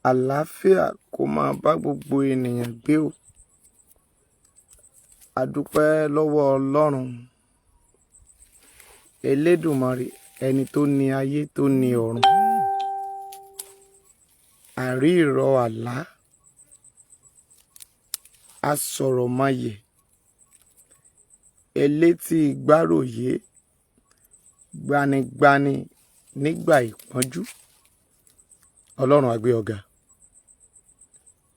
Àlàáfíà kó máa bá gbogbo ènìyàn gbé o. A dúpẹ́ lọ́wọ́ Ọlọ́run Elédùmarè, ẹni tó ní ayé tó ní ọ̀run. Àrí ìrọ̀ àlá, asọ̀rọ̀máyè, elétí ìgbáròyé, gbanigbani nígbà ìpọ́njú. Ọlọ́run a gbé ọ ga.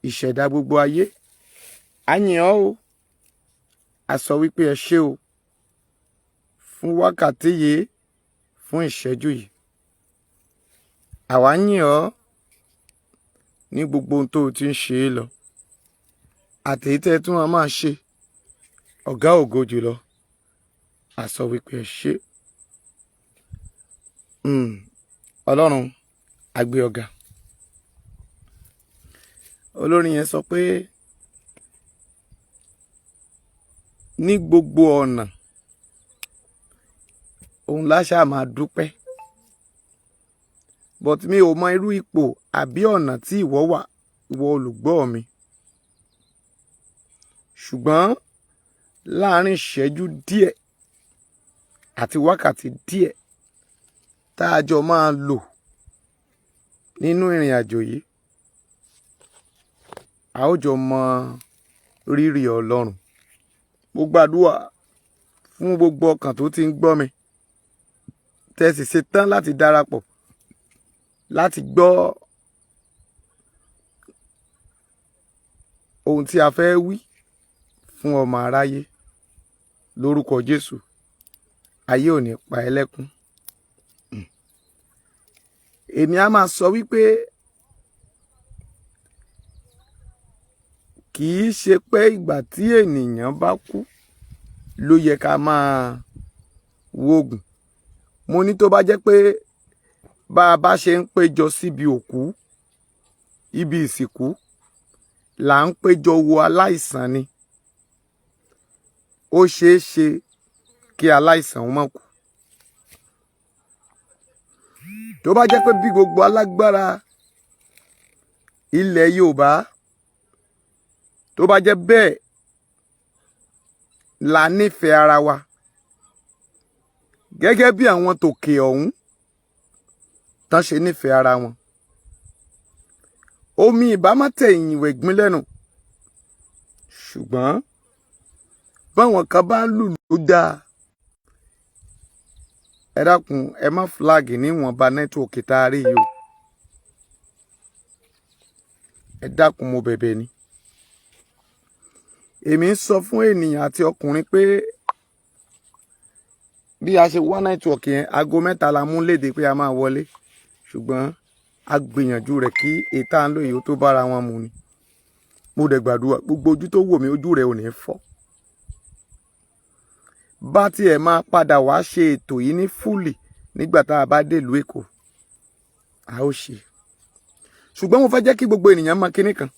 Ìṣẹ̀dá gbogbo ayé, a yìn ọ́ o. A sọ wípé ẹ ṣé o fún wákàtí yìí, fún ìṣẹ́jú yìí. Àwa yìn ọ́ ní gbogbo ohun tó o ti ń ṣe é lọ. Àtèyí tẹ́ tún máa ṣe, ọ̀gá ògo jùlọ. A sọ wípé ẹ ṣé. Ọlọ́run a gbé ọ ga. Olórin yẹn sọ pé ní gbogbo ọ̀nà òun láṣà máa dúpẹ́, but mi ò mọ irú ipò àbí ọ̀nà tí ìwọ wà, ìwọ olùgbọ́ mi. Ṣùgbọ́n láàárín ìṣẹ́jú díẹ̀ àti wákàtí díẹ̀ tá a jọ máa lò nínú ìrìn àjò yìí, a ó jọ mọ rírì Ọlọ́run. Mo gbàdúrà fún gbogbo ọkàn tó ti ń gbọ́ mi, tẹ́ sì ṣetán láti darapọ̀ láti gbọ́ ohun tí a fẹ́ wí fún ọmọ aráyé. Lórúkọ Jésù, ayé ò ní pa ẹ́ lẹ́kún. Èmi á máa sọ wípé kì í ṣe pé ìgbà tí ènìyàn bá kú ló yẹ ká máa wógun. Mo ní tó bá jẹ́ pé bá a bá ṣe ń péjọ síbi òkú, ibi ìsìnkú, là ń péjọ wo aláìsàn ni, ó ṣeé ṣe kí aláìsàn má kú. Tó bá jẹ́ pé bí gbogbo alágbára ilẹ̀ Yorùbá, tó bá jẹ́ bẹ́ẹ̀ la nífẹ̀ẹ́ ara wa, gẹ́gẹ́ bí àwọn tòkè ọ̀hún tán ṣe nífẹ̀ẹ́ ara wọn, omi ìbá má tẹ̀yìn ìwẹ̀gbin lẹ́nu. Ṣùgbọ́n báwọn kan bá lùlù dáa, ẹ dákun ẹ má fúláàgì níwọ̀nba nẹ́tíwọ̀kì tá a rí yìí o. Ẹ dákun mo bẹ̀bẹ̀ ni. Èmi ń sọ fún ènìyàn àti ọkùnrin pé bí a ṣe wá nẹ́tíwọ̀kì yẹn, aago 3 la mú léde pé a máa wọlé. Ṣùgbọ́n a gbìyànjú rẹ̀ kí ètà ń lò yìí ó tó bára wọn mu ni. Mo dẹ̀ gbàdúrà gbogbo ojú tó wò mí, ojú rẹ̀ ò ní fọ́. Bá tiẹ̀ máa padà wá ṣe ètò yìí ní fúlì nígbà tá a bá dé ìlú Èkó, a ó ṣe. Ṣùgbọ́n mo fẹ́ jẹ́ kí gbogbo ènìyàn mọ kinní kan.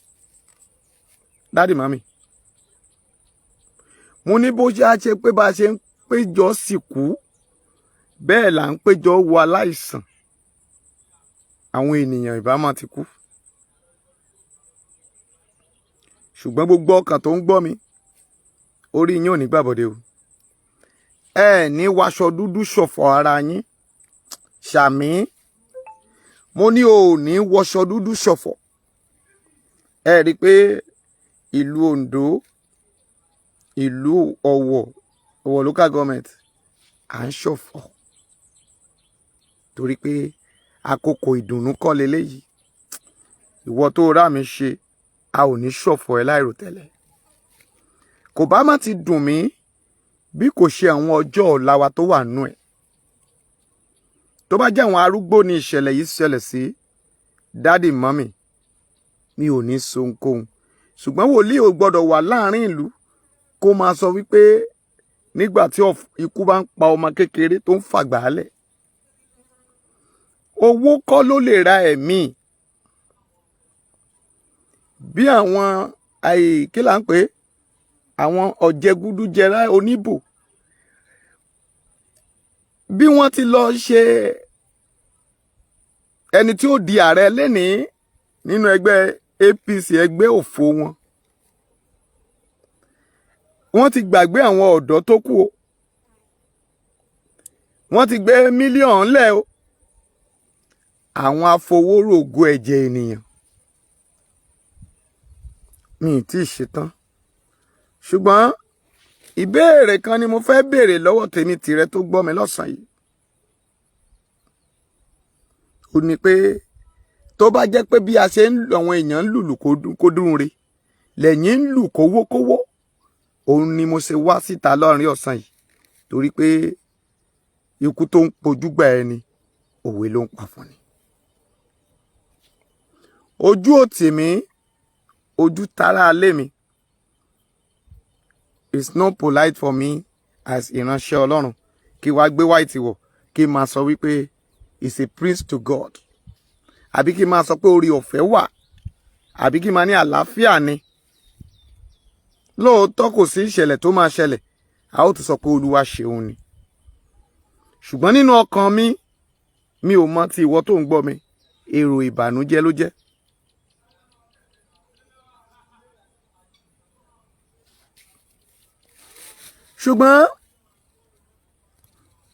Dádì màmí, mo ní bó ṣe á ṣe pé bá a ṣe ń péjọ sìnkú, bẹ́ẹ̀ là ń péjọ wo aláìsàn, àwọn ènìyàn ìbá má ti kú. Ṣùgbọ́n gbogbo ọkàn tó ń gbọ́ mi, orí yín ò ní gbàbọ̀dé o. Ẹ ní waṣọ dúdú ṣọ̀fọ̀ ara yín. Ṣàmí. Mo ní o ò ní wọṣọ dúdú ṣọ̀fọ̀. Ẹ rí i pé ìlú Ondo, ìlú Ọ̀wọ̀ local government, à ń ṣọ̀fọ̀ torí pé àkókò ìdùnnú kọ́ leléyìí. Ìwọ tó rà mí ṣe, a ò ní ṣọ̀fọ̀ ẹ láìròtẹ́lẹ̀. Kò bá má ti dùn mí bí kò ṣe àwọn ọjọ́ ọ̀la wa tó wà nú ẹ̀. Tó bá jẹ́ àwọn arúgbó ni ìṣẹ̀lẹ̀ yìí ṣẹlẹ̀ sí, dádì mọ́mì, mi ò ní sọ ohunkóhun. Ṣùgbọ́n wòlíì ò gbọ́dọ̀ wà láàrin ìlú kó máa sọ wípé nígbà tí ikú bá ń pa ọmọ kékeré tó ń fàgbà lẹ̀, owó kọ́ ló lè ra ẹ̀mí. Bí àwọn kí là ń pè é, àwọn ọ̀jẹ̀gúdújẹrá oníbò, bí wọ́n ti lọ ṣe ẹni tí ó di ààrẹ lénìí nínú ẹgbẹ́ APC, ẹgbẹ́ òfò wọn. Wọ́n ti gbàgbé àwọn ọ̀dọ́ tó kù o. Wọ́n ti gbé mílíọ̀nù lẹ̀ o. Àwọn afowórògo ẹ̀jẹ̀ ènìyàn. Mi ì tí ì ṣetán. Ṣùgbọ́n ìbéèrè kan ni mo fẹ́ béèrè lọ́wọ́ tèmi tìrẹ tó gbọ́ mi lọ́sàn yìí. Ó ní pé tó bá jẹ́ pé bí a ṣe ń lu àwọn èèyàn ń lùlù kó dùn re, lẹ́yìn ń lù kówókówó, òun ni mo ṣe wá síta lọ́rin ọ̀sán yìí. Torí pé ikú tó ń pojú gbà ẹni, òwe ló ń pa fún ni. Ojú ò tì mí, ojú tara alé mi. It's not polite for me as ìránṣẹ́ Ọlọ́run kí wá gbé white wọ̀ kí máa sọ wípé it's a praise to God. Àbí kí máa sọ pé orí ọ̀fẹ́ wà. Àbí kí máa ní àlàáfíà ni. Lóòótọ́ kò sí ìṣẹ̀lẹ̀ tó máa ṣẹlẹ̀, a ó tún sọ pé Olúwa ṣeun ni. Ṣùgbọ́n nínú ọkàn mi ò mọ ti ìwọ tó ń gbọ́ mi, èrò ìbànújẹ́ ló jẹ́. Ṣùgbọ́n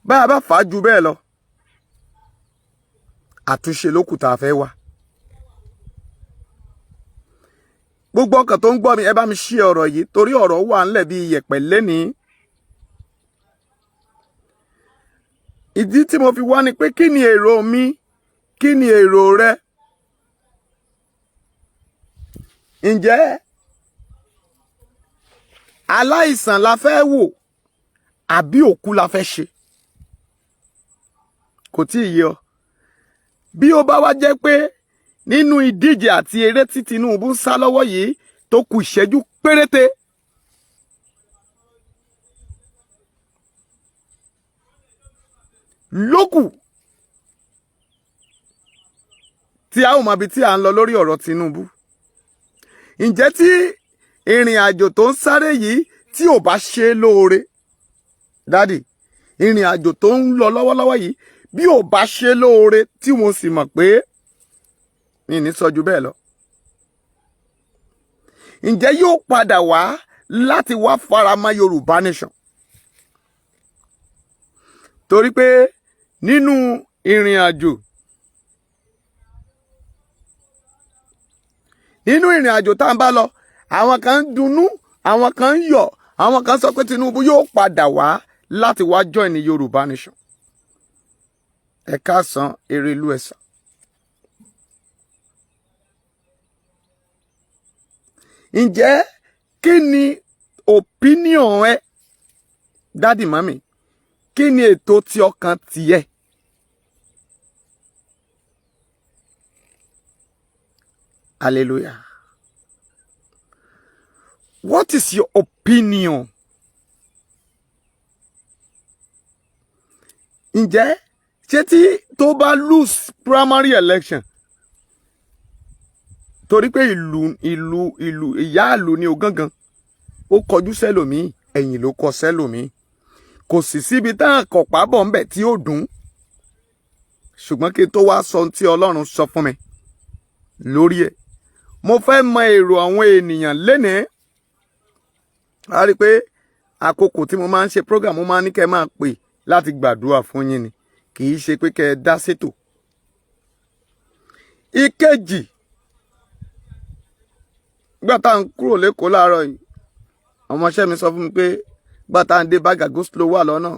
bá a bá fà á ju bẹ́ẹ̀ lọ, àtúnṣe ló kù tá a fẹ́ wá. Gbogbo ọkàn tó ń gbọ́ mi, ẹ bá mi ṣí ọ̀rọ̀ yìí torí ọ̀rọ̀ wà ńlẹ̀ bí iyẹ̀pẹ̀ lénìí. Ìdí tí mo fi wá ni pé kí ni èrò mi, kí ni èrò rẹ? Ǹjẹ́ aláìsàn la fẹ́ wò àbí òkú la fẹ́ ṣe? Kò tí ì yé ọ. Bí ó bá wá jẹ́ pé nínú ìdíje àti eré tí Tinubu ń sá lọ́wọ́ yìí tó kù ìṣẹ́jú péréte, lókù tí a ó mọ ibi tí a ń lọ lórí ọ̀rọ̀ Tinubu. Ǹjẹ́ tí ìrìn àjò tó ń sáré yìí tí ò bá ṣe lóore, dádì, ìrìn àjò tó ń lọ lọ́wọ́lọ́wọ́ yìí bí ò bá ṣe lóore, tí mo sì mọ̀ pé mi ní sọ ju bẹ́ẹ̀ lọ, ǹjẹ́ yóò padà wá láti wá faramọ́ Yorùbá nation? Torí pé nínú ìrìn àjò tá ń bá lọ, àwọn kan ń dunnú, àwọn kan ń yọ̀, àwọn kan sọ pé Tinubu yóò padà wá láti wá join ní Yorùbá nation. Ẹ káàsán, Erelu ẹ̀sà. Ǹjẹ́ kí ni opinion ẹ, dádì mami? Kí ni ètò tí ọkàn tiẹ̀? Hallelujah. What is your opinion? Ǹjẹ́ ṣé tí tó bá lose primary election, torí pé ìyá ìlú ni ó gángan, ó kọjú sẹ́lòmíì, ẹ̀yìn ló kọ sẹ́lòmíì, kò sì síbi tá à kọ̀pá bọ̀ ńbẹ̀ tí ó dùn. Ṣùgbọ́n kí n tó wá sọ ohun tí Ọlọ́run sọ fún mi lórí ẹ̀, mo fẹ́ mọ èrò àwọn ènìyàn lénìí. A rí i pé àkókò tí mo máa ń ṣe program, mo máa ń ní kẹ́ máa pè láti gbàdúrà fún yín ni, kì í ṣe pé kẹ́ ẹ dá sétò. Ìkejì, gbà tá à ń kúrò lÉkòó láàárọ̀ yìí, ọmọọṣẹ́ mi sọ fún mi pé gbà tá à ń dé Bàgà go slow wà lọ́nà,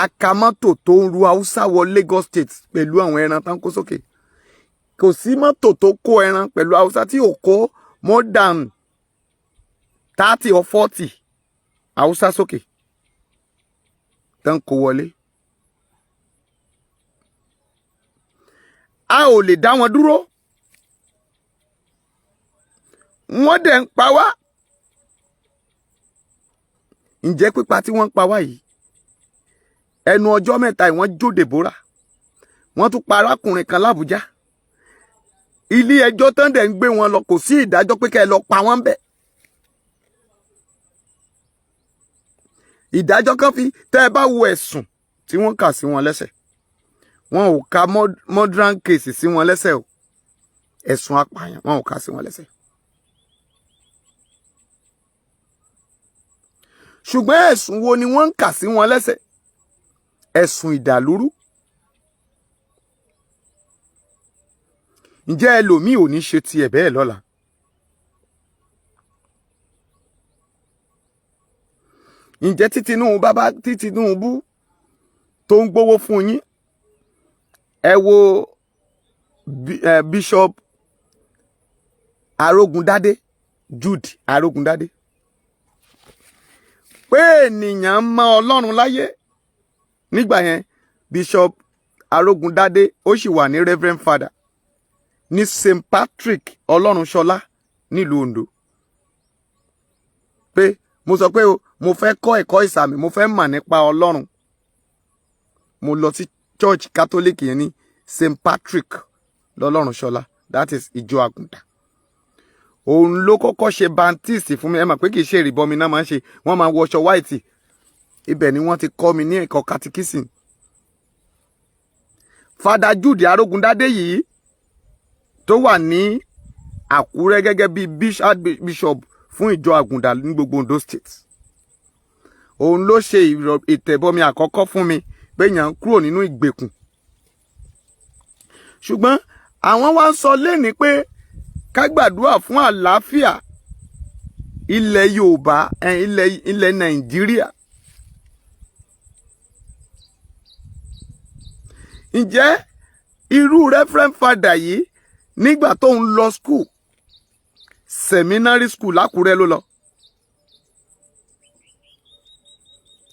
akamọ́tò tó ń ru Haúsá wọ Lagos State pẹ̀lú àwọn ẹran tán kó sókè. Kò sí mọ́tò tó kó ẹran pẹ̀lú Haúsá tí ò kó more than 30 or 40 Haúsá sókè tán kó wọlé. A ò lè dá wọn dúró. Wọ́n dẹ̀ ń pa wá. Ǹjẹ́ pípa tí wọ́n ń pa wá yìí, ẹnu ọjọ́ mẹ́ta yìí wọ́n jó Deborah, wọ́n tún pa arákùnrin kan l'Àbújá. Ilé ẹjọ́ tán dẹ̀ ń gbé wọn lọ, kò sí ìdájọ́ pé kẹ́ ẹ lọ pa wọ́n bẹ̀. Ìdájọ́ kan fi tẹ́ ẹ bá wo ẹ̀sùn tí wọ́n kà sí wọn lẹ́sẹ̀, wọn ò ka modern case sí wọn lẹ́sẹ̀ o. ẹ̀sùn apààyàn wọn ò kà sí wọn lẹ́sẹ̀. ṣùgbọ́n ẹ̀sùn wo ni wọ́n ń kà sí wọn lẹ́sẹ̀? ẹ̀sùn ìdàlúrú. ǹjẹ́ ẹlòmíì ò ní ṣe tiẹ̀ bẹ́ẹ̀ lọ́la? ǹjẹ́ tí Tinubu tó ń gbówó fún yín, ẹ wo Bishop Arógundádé, Jude Arógundádé, pé ènìyàn mọ Ọlọ́run láyé. nígbà yẹn Bishop Arógundádé ó sì wà ní Reverend Father ní St. Patrick Ọlọ́runṣọlá nílùú Ondo, pé mo sọ pé mo fẹ́ kọ́ ẹ̀kọ́ ìsàmì, mo fẹ́ mọ̀ nípa Ọlọ́run. mo lọ sí church Catholic yẹn ní St. Patrick lọ́lọ́runṣọlá, that is ìjọ àgùntà. òun ló kọ́kọ́ ṣe baptist fún mi. ẹ mọ̀ pé kì í ṣe ìrìbọmi náà máa ń ṣe, wọ́n máa wọṣọ white. ibẹ̀ ni wọ́n ti kọ́ mi ní ẹ̀kọ́ catechism. Father Jude Arógundádé yìí tó wà ní Àkúrẹ́ gẹ́gẹ́ bí bishop fún ìjọ àgùntà ní gbogbo Ondo State, òun ló ṣe ìtẹ̀bọmi àkọ́kọ́ fún mi pé yàn kúrò nínú ìgbèkùn. ṣùgbọ́n àwọn wá ń sọ lénìí pé ká gbàdúrà fún àlàáfíà ilẹ̀ Yorùbá, ilẹ̀ Nàìjíríà. ǹjẹ́ irú Reverend Father yìí nígbà tó ń lọ school, seminary school l'Ákúrẹ́ ló lọ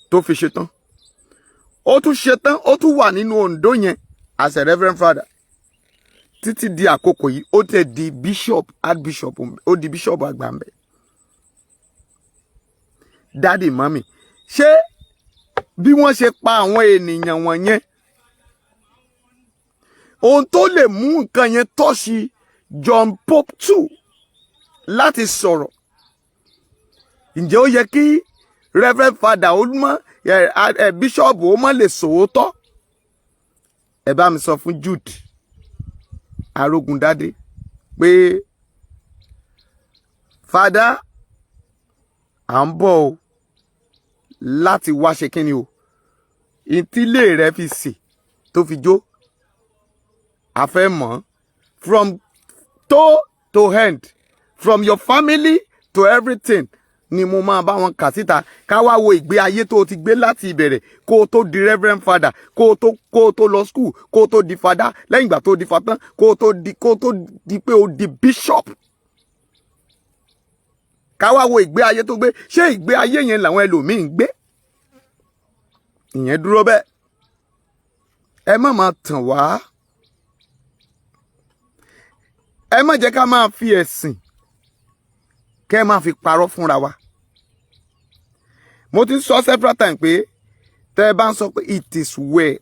tó fi ṣetán, ó tún ṣetán, ó tún wà nínú Ondo yẹn as a Reverend Father títí di àkókò yìí. ó tẹ̀ di bishop, archbishop, ó di bishop àgbà ńbẹ̀. Daddy mami, ṣé bí wọ́n ṣe pa àwọn ènìyàn wọ̀nyẹn, ohun tó lè mú nǹkan yẹn tọ́ṣì John Pope II láti sọ̀rọ̀, ǹjẹ́ ó yẹ kí Reverend Father ó mọ́ bishop ó mọ́ lè sòótọ́? ẹ bá mi sọ fún Jude Arógundádé pé Father, à ń bọ̀ o láti wá ṣe kíni o, ìtílé rẹ fi sè tó fi jó, a fẹ́ mọ̀ from toe to end, from your family to everything ni mo máa bá wọn kà síta. ká wá wo ìgbé ayé tó ti gbé láti ìbẹ̀rẹ̀ kó o tó di Reverend Father, kó o tó lọ school, kó o tó di Father, lẹ́yìn ìgbà tó di Father, kó o tó di pé o di bishop. ká wá wo ìgbé ayé tó gbé. ṣé ìgbé ayé yẹn làwọn ẹlòmíín gbé? ìyẹn dúró bẹ́ẹ̀. ẹ má máa tàn wá. ẹ má jẹ́ ká máa fi ẹ̀sìn kẹ́ máa fi parọ́ fúnra wa. mo ti sọ several times pé tẹ́ bá ń sọ pé it is well,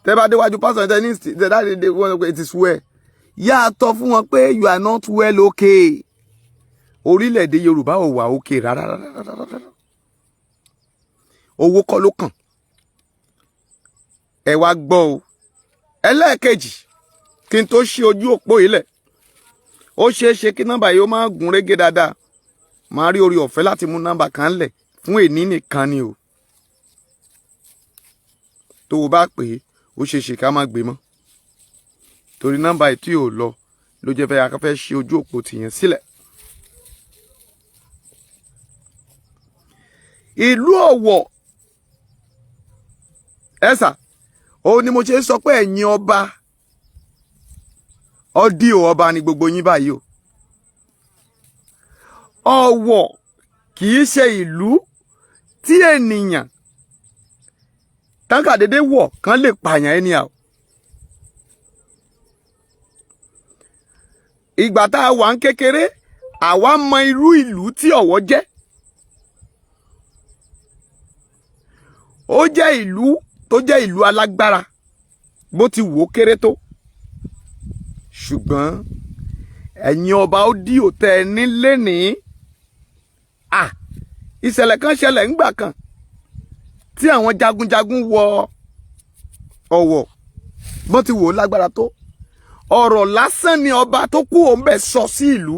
tẹ́ bá déwájú pastor tẹ́ wọ́n pé it is well, yàtọ̀ fún wọn pé you are not well okay. orílẹ̀-èdè Yorùbá ò wà okay rárá. owó kọ́ ló kàn. ẹ wá gbọ́ o. ẹlẹ́ẹ̀kejì, kí n tó ṣí ojú òpó ilẹ̀, ó ṣeé ṣe kí nọ́mbà yìí ó máa gún régé dáadáa. máa rí orí ọ̀fẹ́ láti mú nọ́mbà kan lẹ̀ fún èní nìkan ni o. tó o bá pè é, ó ṣeé ṣe ká má gbé mọ́. torí nọ́mbà yìí tí ò lọ ló jẹ́ fẹ́ akẹ́fẹ́ ṣí ojú òpó tìyẹn sílẹ̀. ìlú Ọ̀wọ̀ ẹ̀sà, òun ni mo ṣe sọ pé ẹ̀yin ọba ọdí ò ọba ni gbogbo yín báyìí o. Ọ̀wọ̀ kì í ṣe ìlú tí ènìyàn tánkàdédé wọ̀ kán lè pààyàn ẹni à. ìgbà tá a wà ń kékeré, àwa mọ irú ìlú tí Ọ̀wọ̀ jẹ́. ó jẹ́ ìlú tó jẹ́ ìlú alágbára bó ti wò ó kéré tó. ṣùgbọ́n ẹ̀yin ọba ó dí òtẹ́ ní lénìí. ìṣẹ̀lẹ̀ kan ṣẹlẹ̀ ńgbà kan tí àwọn jagunjagun wọ Ọ̀wọ̀ bó ti wò ó lágbára tó. ọ̀rọ̀ lásán ni ọba tó kú òun bẹ̀ sọ sí ìlú.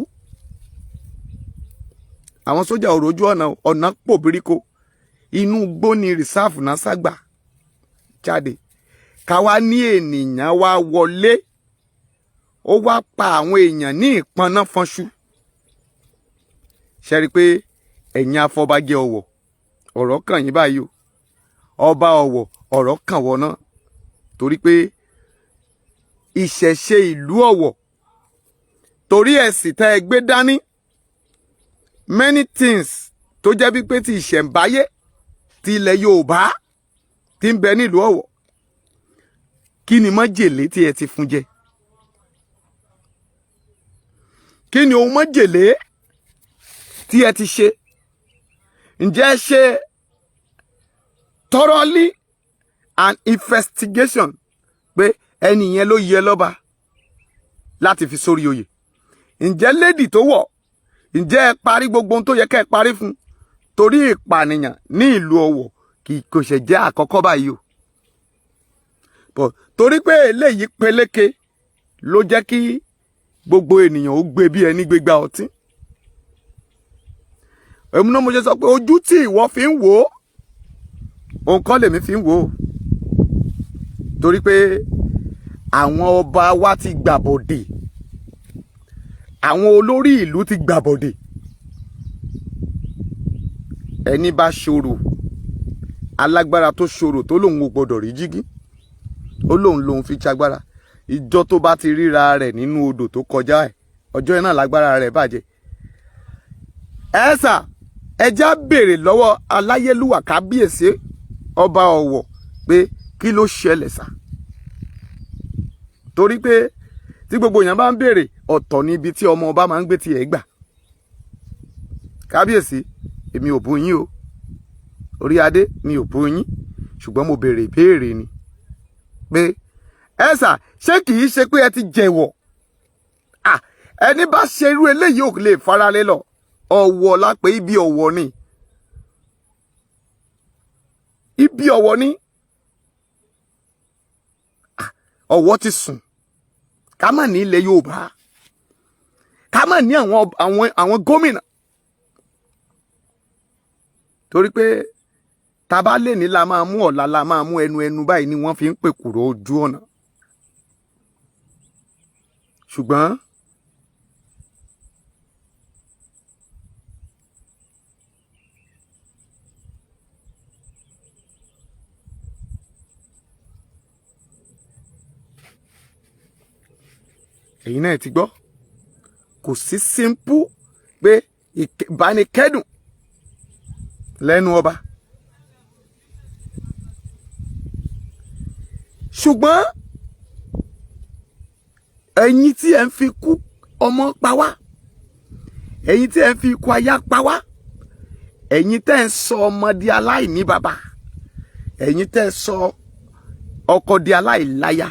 Àwọn sójà ò rójú ọ̀nà pòbíríko, inú igbó ni rìsáàfù náà ságbà jáde. Ká wá ní ènìyàn wá wọlé, ó wá pa àwọn èèyàn ní ìpọnná fọnṣu. Ṣé rí pé ẹ̀yin afọbajẹ Ọ̀wọ̀, ọ̀rọ̀ kàn yín báyìí o. Ọba Ọ̀wọ̀, ọ̀rọ̀ kàn wọ́n náà, torí pé ìṣẹ̀ṣe ìlú Ọ̀wọ̀, torí ẹ̀sìn tẹ́ ẹ gbé dání, many things tó jẹ́ bí pé ti ìṣẹ̀ǹbáyé ti ilẹ̀ Yorùbá ti ń bẹ nílùú Ọ̀wọ̀. Kí ni májèlé tí ẹ ti fún jẹ? Kí ni ohun májèlé tí ẹ ti ṣe? Ǹjẹ́ ẹ ṣe thoroughly an investigation pé ẹni yẹn ló yẹ lọ́ba láti fi sórí oyè? Ǹjẹ́ lady tó wọ̀, ǹjẹ́ ẹ parí gbogbo ohun tó yẹ ká ẹ parí fún? Torí ìpànìyàn ní ìlú Ọ̀wọ̀ kò ṣe jẹ́ àkọ́kọ́ báyìí o. But torí pé eléyìí peléke ló jẹ́ kí gbogbo ènìyàn ó gbé bí ẹni gbégbá ọtí. Èmi náà mo ṣe sọ pé ojú tí ìwọ fi ń wò ó, òun kọ́ lèmi fi ń wò ó. Torí pé àwọn ọba wa ti gbàbọ̀dè, àwọn olórí ìlú ti gbàbọ̀dè. Ẹni bá ṣòro, alágbára tó ṣòro tó lòun ò gbọdọ̀ rí jígí, ó lòun fi ṣagbára. Ìjọ tó bá ti ríra rẹ̀ nínú odò tó kọjá ẹ̀, ọjọ́ yẹn náà lágbára rẹ̀ bàjẹ́. Ẹ̀sà ẹja béèrè lọ́wọ́ aláyélúwà kábíyèsí ọba Ọ̀wọ̀ pé kí ló ṣẹlẹ̀ sà? Torí pé tí gbogbo èèyàn bá ń béèrè, ọ̀tọ̀ ní ibi tí ọmọ ọba máa ń gbé tiẹ̀ gbà. Kábíyèsí, èmi ò bú yín o, orí adé mi ò bú yín, ṣùgbọ́n mo béèrè ìbéèrè ni pé ẹ̀sà ṣé kìí ṣe pé ẹ ti jẹ̀wọ̀? Ẹni bá ṣe irú eléyìí ò lè faralé lọ. Ọ̀wọ̀ la pé ibi Ọ̀wọ̀ ni, ibi Ọ̀wọ̀ ni. Ọ̀wọ̀ ti sùn, ká má ní ilẹ̀ Yorùbá, ká má ní àwọn gómìnà. Torí pé tá bá lè ní la máa mú, ọ̀la la máa mú, ẹnu báyìí ni wọ́n fi ń pèkùrọ̀ ojú ọ̀nà. Ṣùgbọ́n èyí náà ti gbọ́, kò sí simple pé ìbánikẹ́dùn lẹ́nu ọba. Ṣùgbọ́n ẹ̀yin tí ẹ ń fi kú ọmọ pa wá, ẹ̀yin tí ẹ ń fi ikú aya pa wá, ẹ̀yin tẹ́ ń sọ ọmọ di aláìní bàbá, ẹ̀yin tẹ́ ń sọ ọkọ di aláìláya,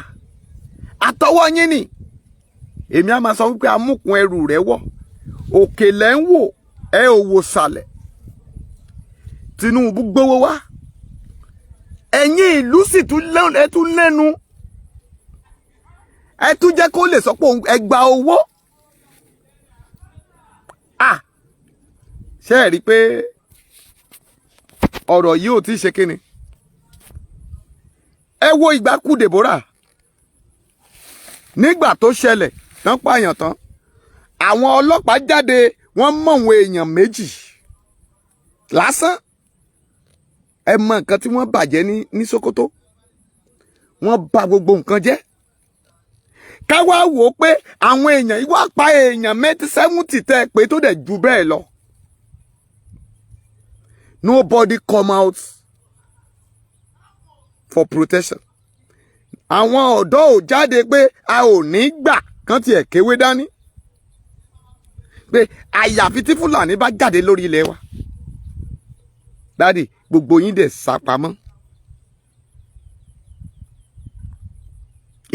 àtọwọ́ yín ni. Èmi á máa sọ wípé amúkun ẹrù rẹ̀ wọ̀, òkè lẹ́ ń wò, ẹ ò wò sàlẹ̀. Tinubu gbówó wá, ẹ̀yin ìlú sì tún lẹ́nu, ẹ tún jẹ́ kó lè sọ pé ẹ gba owó. Ṣé ẹ rí pé ọ̀rọ̀ yìí ò tí ì ṣe kíni? Ẹ wo ìgbákú Deborah nígbà tó ṣẹlẹ̀ tán pààyàn tán, àwọn ọlọ́pàá jáde, wọ́n mọ̀ àwọn èèyàn méjì lásán. Ẹ mọ nǹkan tí wọ́n bàjẹ́ ní Sokoto, wọ́n bà gbogbo nǹkan jẹ́. Ká wá wò ó pé àwọn èèyàn yìí wá pa èèyàn 70 tẹ́ pé tó dẹ̀ ju bẹ́ẹ̀ lọ. Nobody come out for protection. Àwọn ọ̀dọ́ ò jáde pé a ò ní gbà kán tiẹ̀ kéwé dání, pé àyàfi tí Fúlàní bá jáde lórí ilẹ̀ wa. Dádì, gbogbo yín dẹ̀ sá pamọ́.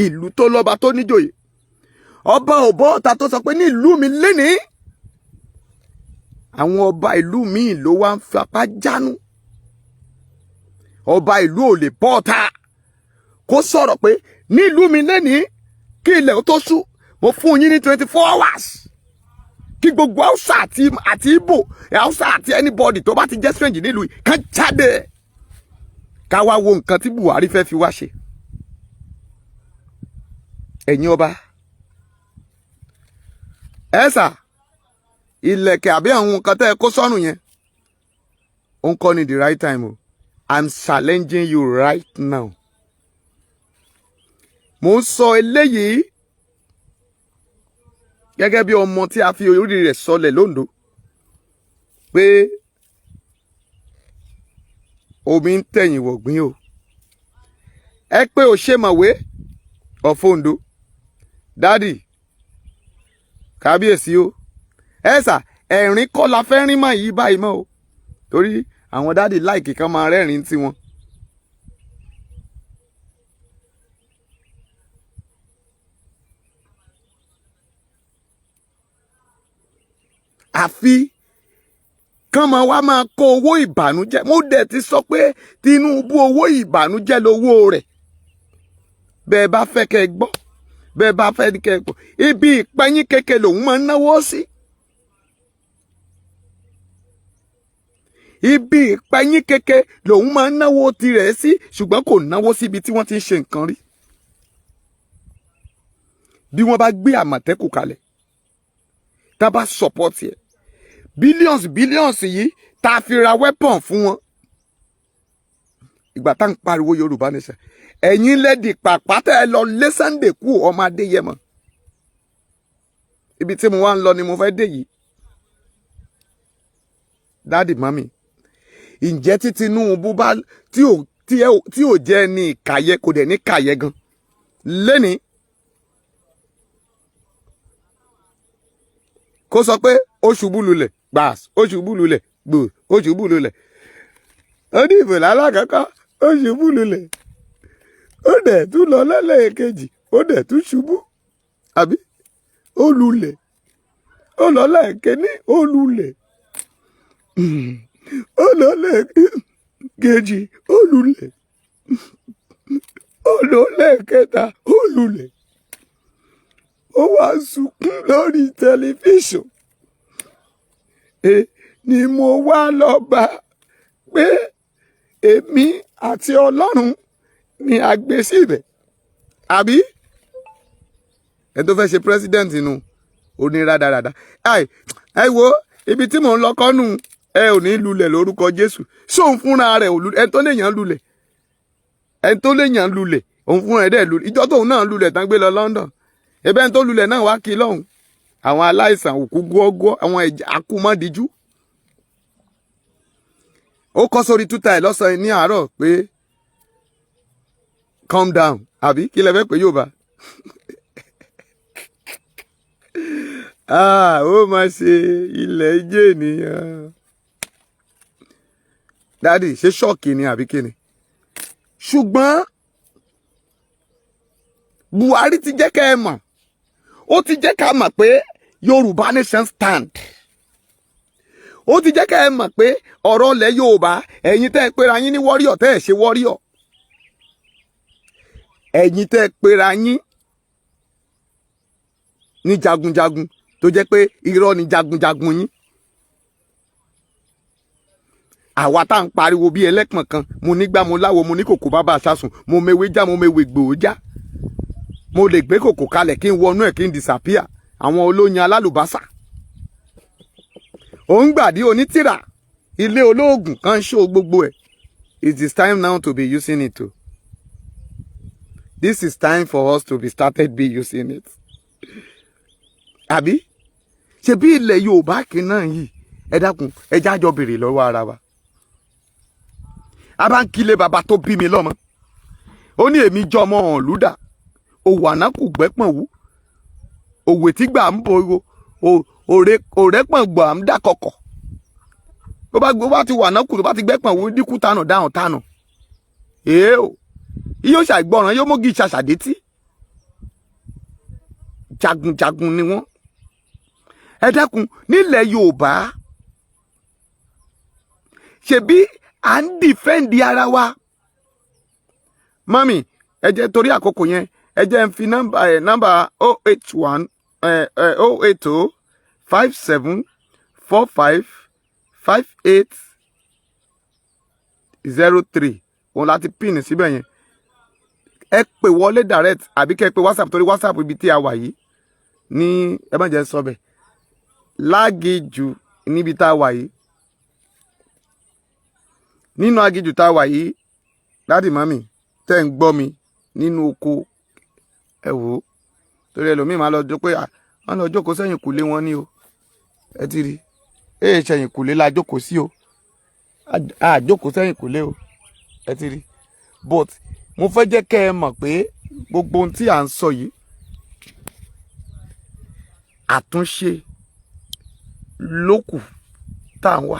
Ìlú tó lọ́ba tó níjòyè, ọba ò bọ́ ọ̀tá tó sọ pé ní ìlú mi lénìí. Àwọn ọba ìlú míì ló wá ń fapá jánu. Ọba ìlú ò lè bọ́ ọ̀tá kó sọ̀rọ̀ pé ní ìlú mi lénìí kí ilẹ̀ ó tó ṣú mo fún yín ní 24 hours kí gbogbo Hausa àti Igbo Hausa àti anybody tó bá ti jẹ́ strange nílùú kan jáde ká wá wo nǹkan tí Buhari fẹ́ fi wá ṣe. Ẹ̀yin ọba ẹ̀sà ilẹ̀kẹ̀ àbí àwọn nǹkan tẹ́ ẹ kó sọ́rùn yẹn ó ń kọ́ ni the right time o. I'm challenging you right now. Mo ń sọ eléyìí gẹ́gẹ́ bí ọmọ tí a fi orí rẹ̀ sọlẹ̀ l'Ondo pé omi ń tẹ̀yìn wọ̀gbìn o. Ẹ pé ò ṣe mọ̀wé of Ondo dádì kábíyèsí o. Ẹ sà ẹ̀rín kọ́ la fẹ́ rín mọ́ yìí báyìí mọ́ o torí àwọn dádì láìkì kan máa rẹ́rìn tí wọn. Àfi kán máa wá máa kó owó ìbànújẹ́. Mo dẹ̀ ti sọ pé Tinubu owó ìbànújẹ́ lówó rẹ̀. Bẹ́ẹ̀ bá fẹ́ kẹ́ gbọ́, bẹ́ẹ̀ bá fẹ́ kẹ́ gbọ́. Ibi ìpẹ́yín kékeré lòun máa ń náwó sí. Ibi ìpẹ́yín kékeré lòun máa ń náwó tirẹ̀ sí ṣùgbọ́n kò náwó síbi tí wọ́n ti ń ṣe nǹkan rí. Bí wọ́n bá gbé Àmọ̀tẹ́kùn kalẹ̀ tá bá support ẹ̀ billions yìí tá a fi ra weapon fún wọn. Ìgbà tá ń pariwo Yorùbá nation ẹ̀yin lẹ́dì pàpátá ẹ lọ lé Sunday kú ọmọ Adéyẹmọ. Ibi tí mo wá ń lọ ni mo fẹ́ dé yìí. Dáàdì mami ǹjẹ́ tí Tinubu bá tí ò jẹ́ ní ìkàyẹ kò dẹ̀ ní kàyẹ gan lẹ́ni kó sọ pé ó ṣubú lulẹ̀ gbàs ó ṣubú lulẹ̀ gbò ó ṣubú lulẹ̀ ó ní ìbò lálákàkọ́ ó ṣubú lulẹ̀ ó dẹ̀ tún lọ lẹ́lẹ́kejì ó dẹ̀ tún ṣubú àbí ó lulẹ̀ ó lọ lẹ́ẹ̀kẹ́ni ó lulẹ̀ ó lọ lẹ́ẹ̀kejì ó lulẹ̀ ó lọ lẹ́ẹ̀kẹta ó lulẹ̀ ó wá sunkún lórí tẹlifíṣàn ni mo wá lọ bá pé èmi àti Ọlọ́run ni a gbé síbẹ̀ àbí ẹ tó fẹ́ ṣe president inú oníradàradà ẹ wo ibi tí mò ń lọ kọ́nù ẹ ò ní lulẹ̀ lórúkọ Jésù sóun fúnra rẹ̀ ẹ tó léèyàn lulẹ̀ ẹ tó léèyàn lulẹ̀ òun fúnra ẹ̀ dẹ̀ lulẹ̀ ìjọ tóun náà lulẹ̀ tán gbé lọ London ebe ń tó lulẹ̀ náà wá kí lọ́hùn àwọn aláìsàn òkú gbọ́gbọ́ àwọn akúmọ́díjú ó kọ́ sórí túta ẹ̀ lọ́sàn-án ní àárọ̀ pé calm down àbí kí lẹ fẹ́ pé Yorùbá ó máa ṣe ilẹ̀ ijé ènìyàn dádì ṣé ṣọ́ọ̀kì ni àbí kí ni ṣùgbọ́n Buhari ti jẹ́ kẹ́ ẹ mọ̀ ó ti jẹ́ ká mọ̀ pé Yorùbá nation stand ó ti jẹ́ ká ẹ mọ̀ pé ọ̀rọ̀ ilẹ̀ Yorùbá ẹ̀yin tẹ́ ẹ pera yín ní warrior tẹ́ ẹ ṣe warrior ẹ̀yin tẹ́ ẹ pera yín ní jagunjagun tó jẹ́ pé irọ́ ni jagunjagun yín àwa tá ń pariwo bí ẹlẹ́pọ̀n kan mo nígbà mo láwo mo ní kòkó bàbá àṣàsùn mo mewé já mo mewé gbòó já mo lè gbé kòkó kalẹ̀ kí n wọnú ẹ̀ kí n disappear àwọn olóyin alálùbásà òun gbàdí onítìrà ilé olóògùn kan ṣó gbogbo ẹ̀. It is time now to be using it too. This is time for us to be started be using it. Àbí ṣe bí ilẹ̀ Yorùbá kìnnà yìí ẹ dákun ẹ jájọ bèrè lọ́wọ́ ara wa. A bá ń kílé bàbá tó bí mi lọ́mọ ó ní èmi jọmọ hàn lúdà òwò ànákù gbẹ́pọ̀n wú òwò tí gbà ń bo òrẹ́pọ̀n gbà ń dà kọ̀kọ̀ bó bá ti wà ànákù tó bá ti gbẹ́pọ̀n wú dínkù tánà dáhùn tánà o yóò ṣàìgbọràn yóò mógi ṣàṣàdétí jagunjagun ni wọ́n. Ẹ dákun nílẹ̀ Yorùbá ṣebí à ń dìfẹ́ǹdì ara wa mami ẹ jẹ́ torí àkókò yẹn ẹ jẹ́ n fi nọ́mbà 081 080 57 45 5803 òun láti pin síbẹ̀ yẹn. Ẹ pè wọlé direct àbí kẹ́ pè WhatsApp, torí WhatsApp ibi tí a wà yìí ní ẹ má jẹ́ sọ bẹ́ẹ̀ lágìjù níbi tá a wà yìí, nínú agìjù tá a wà yìí. Dádì mọ́mì tẹ́ ń gbọ́ mi nínú oko, ẹ wò ó, torí ẹlòmíì máa lọ jó pé wọ́n lọ jókòó sẹ́yìn kùlé wọn ní o, ẹ ti rí sẹ́yìn kùlé la jókòó sí o, a jókòó sẹ́yìn kùlé o, ẹ ti rí. But mo fẹ́ jẹ́ kẹ́ ẹ mọ̀ pé gbogbo ohun tí à ń sọ yìí àtúnṣe ló kù tá à ń wá.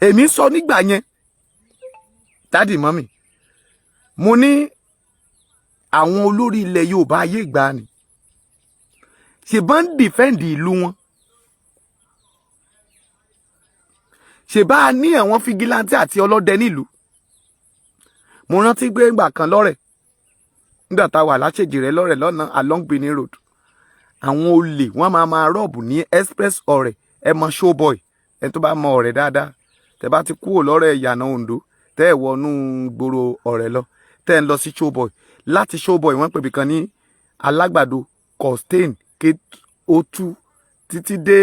Èmi sọ nígbà yẹn, dádì mọ́mì, mo ní àwọn olórí ilẹ̀ Yorùbá ayé ìgbà ni ṣe bá ń dìfẹ́ǹdì ìlú wọn, ṣe bá ní àwọn fìgìláńtì àti ọlọ́dẹ nílùú. Mo rántí pé ìgbà kan lọ́rẹ̀, nígbà tá a wà láṣèjì rẹ̀ lọ́rẹ̀ lọ́nà along Benin Road, àwọn olè wọ́n máa rọ́ọ̀bù ní express ọ̀rẹ́. Ẹ mọ showboy, ẹ tó bá mọ ọ̀rẹ́ dáadáa, tẹ bá ti kúrò lọ́rẹ̀ ìyànà Ondo tẹ́ ẹ̀ wọnú gbòòrò ọ̀rẹ́ lọ, tẹ́ ẹ̀ ń lọ sí showboy. Láti showboy wọ́n pèbí kan ní alágbàdo costain K02 títí dé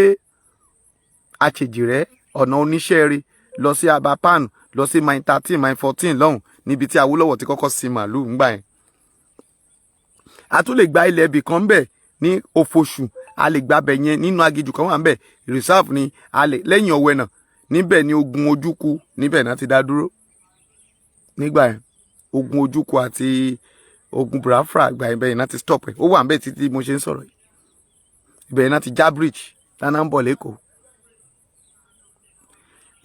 àṣèjì rẹ̀ ọ̀nà oníṣẹ́ rí lọ sí abapan, lọ sí mine 13 mine 14 lọ́hùn, níbi tí Awólọ́wọ̀ ti kọ́kọ́ sin màálù ńgbà yẹn. A tún lè gba ilẹ̀ ibì kan bẹ̀ ní Òfòṣù, a lè gba bẹ̀ yẹn nínú agijù kan wà ń bẹ̀ reserve ni, a lè lẹ́yìn Ọ̀wẹ̀nà níbẹ̀ ni ogun Ojúkù, níbẹ̀ náà ti dá dúró nígbà yẹn. Ogun Ojúkù àti ogun Biafra ìgbà yẹn bẹ́ẹ̀ náà ti stop ẹ̀, ó wà ń bẹ̀ títí mo ṣe ń sọ̀rọ̀ yìí. Ibẹ̀ yẹn náà ti já bridge tánà ń bọ̀ lẹ́kọ̀ọ́.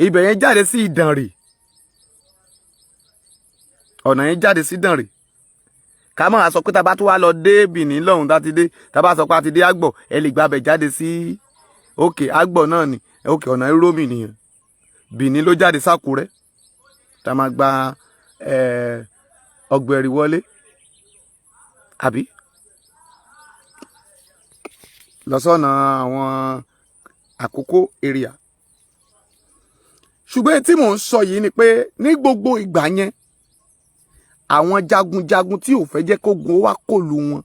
Ibẹ̀ yẹn jáde sí Ìdànrè, ọ̀nà yẹn jáde sí Ìdànrè. Ká máa sọ pé tá bá tún wá lọ dé Benin lọ́hùn tá ti dé, tá bá sọ pé a ti dé Àgbọ̀, ẹ lè gbàbẹ̀ jáde sí òkè Àgbọ̀ náà ni, òkè ọ̀nà Rómì nìyẹn. Benin ló jáde sákúrẹ́, tá máa gba Ọ̀gbẹ̀rì wọlé àbí lọ́sọ̀nà àwọn Àkókò area. Ṣùgbọ́n tí mò ń sọ yìí ni pé ní gbogbo ìgbà yẹn àwọn jagunjagun tí ò fẹ́ jẹ́ kógun ó wá kọlù wọn,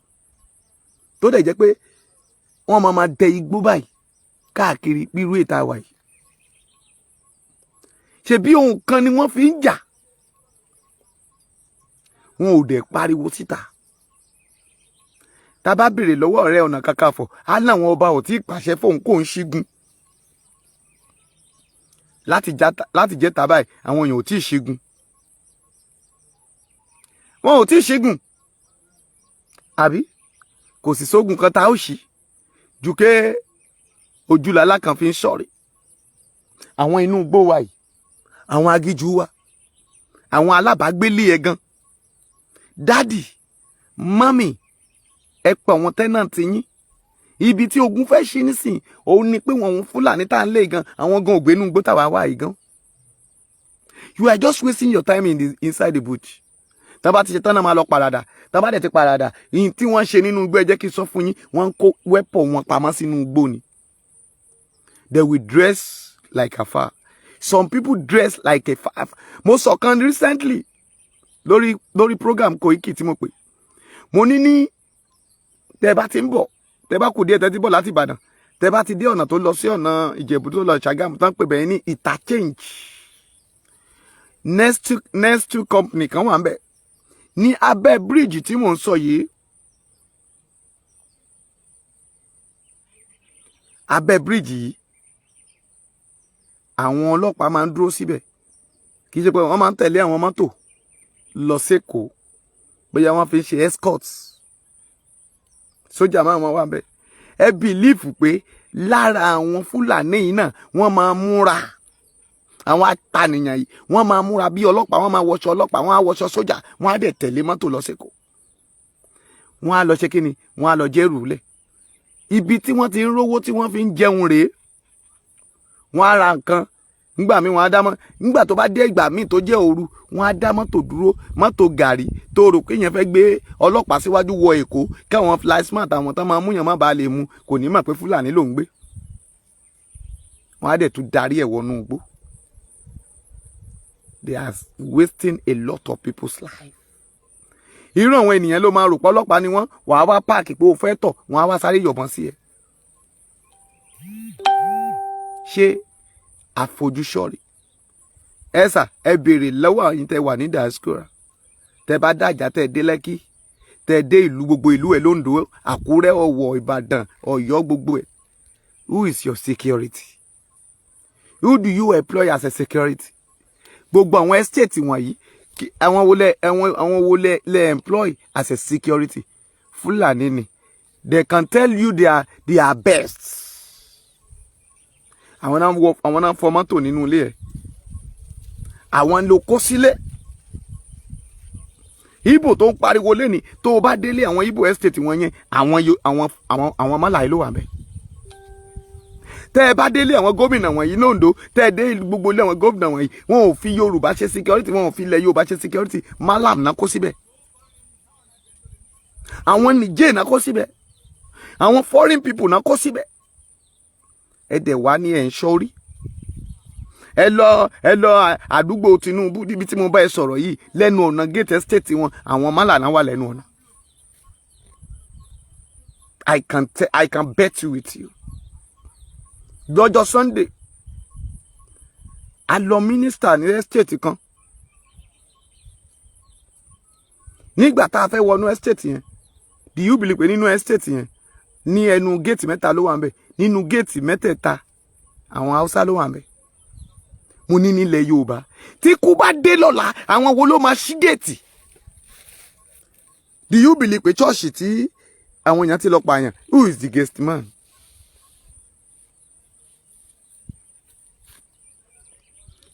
tó dẹ̀ jẹ́ pé wọ́n máa dẹ igbó báyìí káàkiri bírú ètò àwà yìí. Ṣé bí ohun kan ni wọ́n fi ń jà, wọn ò dẹ̀ pariwo síta. Tá bá béèrè lọ́wọ́ Ààrẹ Ọ̀nà Kakanfò, á láwọn ọba ò tí ì pàṣẹ fóun kó ń ṣígun. Láti jẹ́ tàbáyì àwọn èèyàn ò tí ì ṣígun, wọn ò tí ì ṣígun àbí kò sì sógun kan tá ó ṣí ju ké ojúlàlá kan fi ń sọ̀rẹ́. Àwọn inú igbó wa yìí, àwọn agíjú wa, àwọn alábàágbélé ẹ gan, dádì mọ́mì, ẹ pọ̀ wọn tẹ́nàntì yín. Ibi tí ogun fẹ́ ṣí nísìn òun ni pé wọn Fúlàní tá ń lé gan, àwọn gan ògbénú igbó tàwa wà yìí gan. You are just wasting your time inside the bush. Tá bá ti ṣe tán náà máa lọ parada, tá bá dẹ̀ ti parada, yìí tí wọ́n ṣe nínú igbó ẹ jẹ́ kí n sọ fún yín, wọ́n ń kó wẹ́pọ̀ wọn pamọ́ sínú igbó ni. They will dress like a far. Some people dress like a far. Mo sọ kan recently lórí program Koiki tí mo pè. Mo ní tẹ́ bá ti ń bọ̀, tẹ́ bá kù díẹ̀ tẹ́ ti bọ̀ láti Ìbàdàn, tẹ́ bá ti dé ọ̀nà tó lọ sí ọ̀nà Ìjẹ̀bú tó lọ Ṣàgámù tán pè bẹ́ẹ̀ ní Interchange. Next two company kan wà ń bẹ̀. Ní abẹ́ bridge tí mò ń sọ yìí, abẹ́ bridge yìí àwọn ọlọ́pàá máa ń dúró síbẹ̀. Kì í ṣe pé wọ́n máa ń tẹ̀lé àwọn mọ́tò lọ sékòó, bóyá wọ́n fi ń ṣe escort. Sójà máa wà bẹ́ẹ̀. Ẹ bìlífù pé lára àwọn Fúlàní yìí náà wọ́n máa múra, àwọn apànìyàn yìí wọ́n máa múra bí ọlọ́pàá, wọ́n máa wọṣọ ọlọ́pàá, wọ́n á wọṣọ sójà, wọ́n á dẹ̀ tẹ̀lé mọ́tò lọ sékòó. Wọ́n á lọ ṣe kíni, wọ́n á lọ jẹ́rù lẹ̀. Ibi tí wọ́n ti ń rówó tí wọ́n fi ń jẹun rèé. Wọ́n á ra nǹkan nígbà míì wọ́n á dá mọ́ nígbà tó bá dé ìgbà míì tó jẹ́ òru wọ́n á dá mọ́tò dúró mọ́tò gàrí tó rò pé yẹn fẹ́ gbé ọlọ́pàá síwájú wọ Èkó káwọn fly smart àwọn tán máa mú yàn má bàa lè mú kò ní mọ̀ pé Fúlàní ló ń gbé wọ́n á dẹ̀ tún darí ẹ̀ wọnú igbó. They are wasting a lot of people's life. Irú àwọn ènìyàn ló máa rò pé ọlọ́pàá ni wọ́n wàá wá páàkì pé o fẹ́ tọ̀ wọ́n á wá sáré yọ̀bọ̀n sí ẹ. Ṣé àfojúsọ́rí ẹ sà ẹ béèrè lọ́wọ́ àwọn tẹ wà ní diaspora tẹ bá dájà tẹ dé Lẹ́kì tẹ dé ìlú gbogbo ìlú ẹ l'Ondo Àkúrẹ́ Ọ̀wọ̀ Ìbàdàn Ọ̀yọ́ gbogbo ẹ. Who is your security? Who do you employ as a security? Gbogbo àwọn estate wọ̀nyí àwọn wo lẹ employ as a security? Fúlàní ni. They can tell you they are best. Àwọn náà fọ mọ́tò nínú ilé ẹ̀. Àwọn ló kó sílẹ̀. Ibo tó ń pariwo lẹ́ni tó bá délé àwọn Ibo estate wọn yẹn àwọn Málàí ló wà ńbẹ̀. Tẹ́ ẹ bá délé àwọn gómìnà wọ̀nyí l'Ondo tẹ́ ẹ dé gbogbo ilé àwọn gómìnà wọ̀nyí wọn ò fi Yorùbá ṣe security wọn ò fi ilẹ̀ Yorùbá ṣe security Malam náà kó síbẹ̀. Àwọn Niger náà kó síbẹ̀. Àwọn foreign people náà kó síbẹ̀. Ẹ dẹ̀ wá ní ẹ̀ ń ṣọ́rí. Ẹ lọ àdúgbò Tinubu níbi tí mo bá ẹ sọ̀rọ̀ yìí lẹ́nu ọ̀nà gate estate wọn àwọn Málà náà wà lẹ́nu ọ̀nà. I can bet you with you. Lọ́jọ́ Sunday a lọ mínísítà ní estate kan. Nígbà tá a fẹ́ wọnú estate yẹn do you believe pé nínú estate yẹn ní ẹnu gate mẹ́ta ló wà ńbẹ̀ nínú gate mẹ́tẹ̀ẹ̀ta àwọn Haúsá ló wà ńbẹ̀. Mo ní nílẹ̀ Yorùbá tí kú bá dé lọ́la àwọn wo ló máa ṣí gate? Do you believe pé church tí àwọn èèyàn ti lọ pààyàn who is the guest man?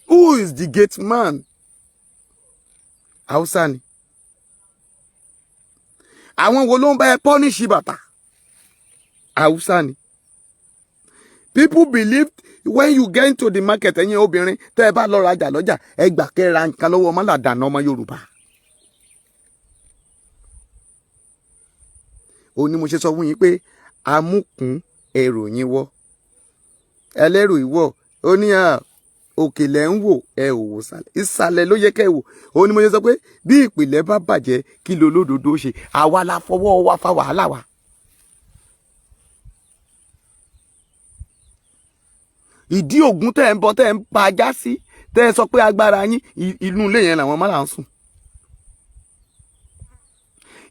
Who is the gate man? Hausa ni. Àwọn wo ló ń bá ẹ punish bàtà? Hausa ni. People believe when you get into the market ẹ̀yin obìnrin tẹ́ ẹ bá lọ rajà lọ́jà ẹ gbà kẹ́ ra nǹkan lọ́wọ́ ọmọ làdàna ọmọ Yorùbá. Ó ní mo ṣe sọ fún yín pé amúkún èrò yín wọ́. Ẹlẹ́rù ìwọ ó ní òkèlè ń wò ẹ ò wò sàlẹ̀ ìsàlẹ̀ ló yẹ kẹ́ ẹ wò. Ó ní mo ṣe sọ pé bí ìpìlẹ̀ bá bàjẹ́ kí ló lódodo ṣe àwa la fọwọ́ wa fa wàhálà wa. Ìdí ògún tẹ́ ń bọ tẹ́ ń pa ajá sí tẹ́ ẹ sọ pé agbára yín inú ilé yẹn làwọn máa ń sùn.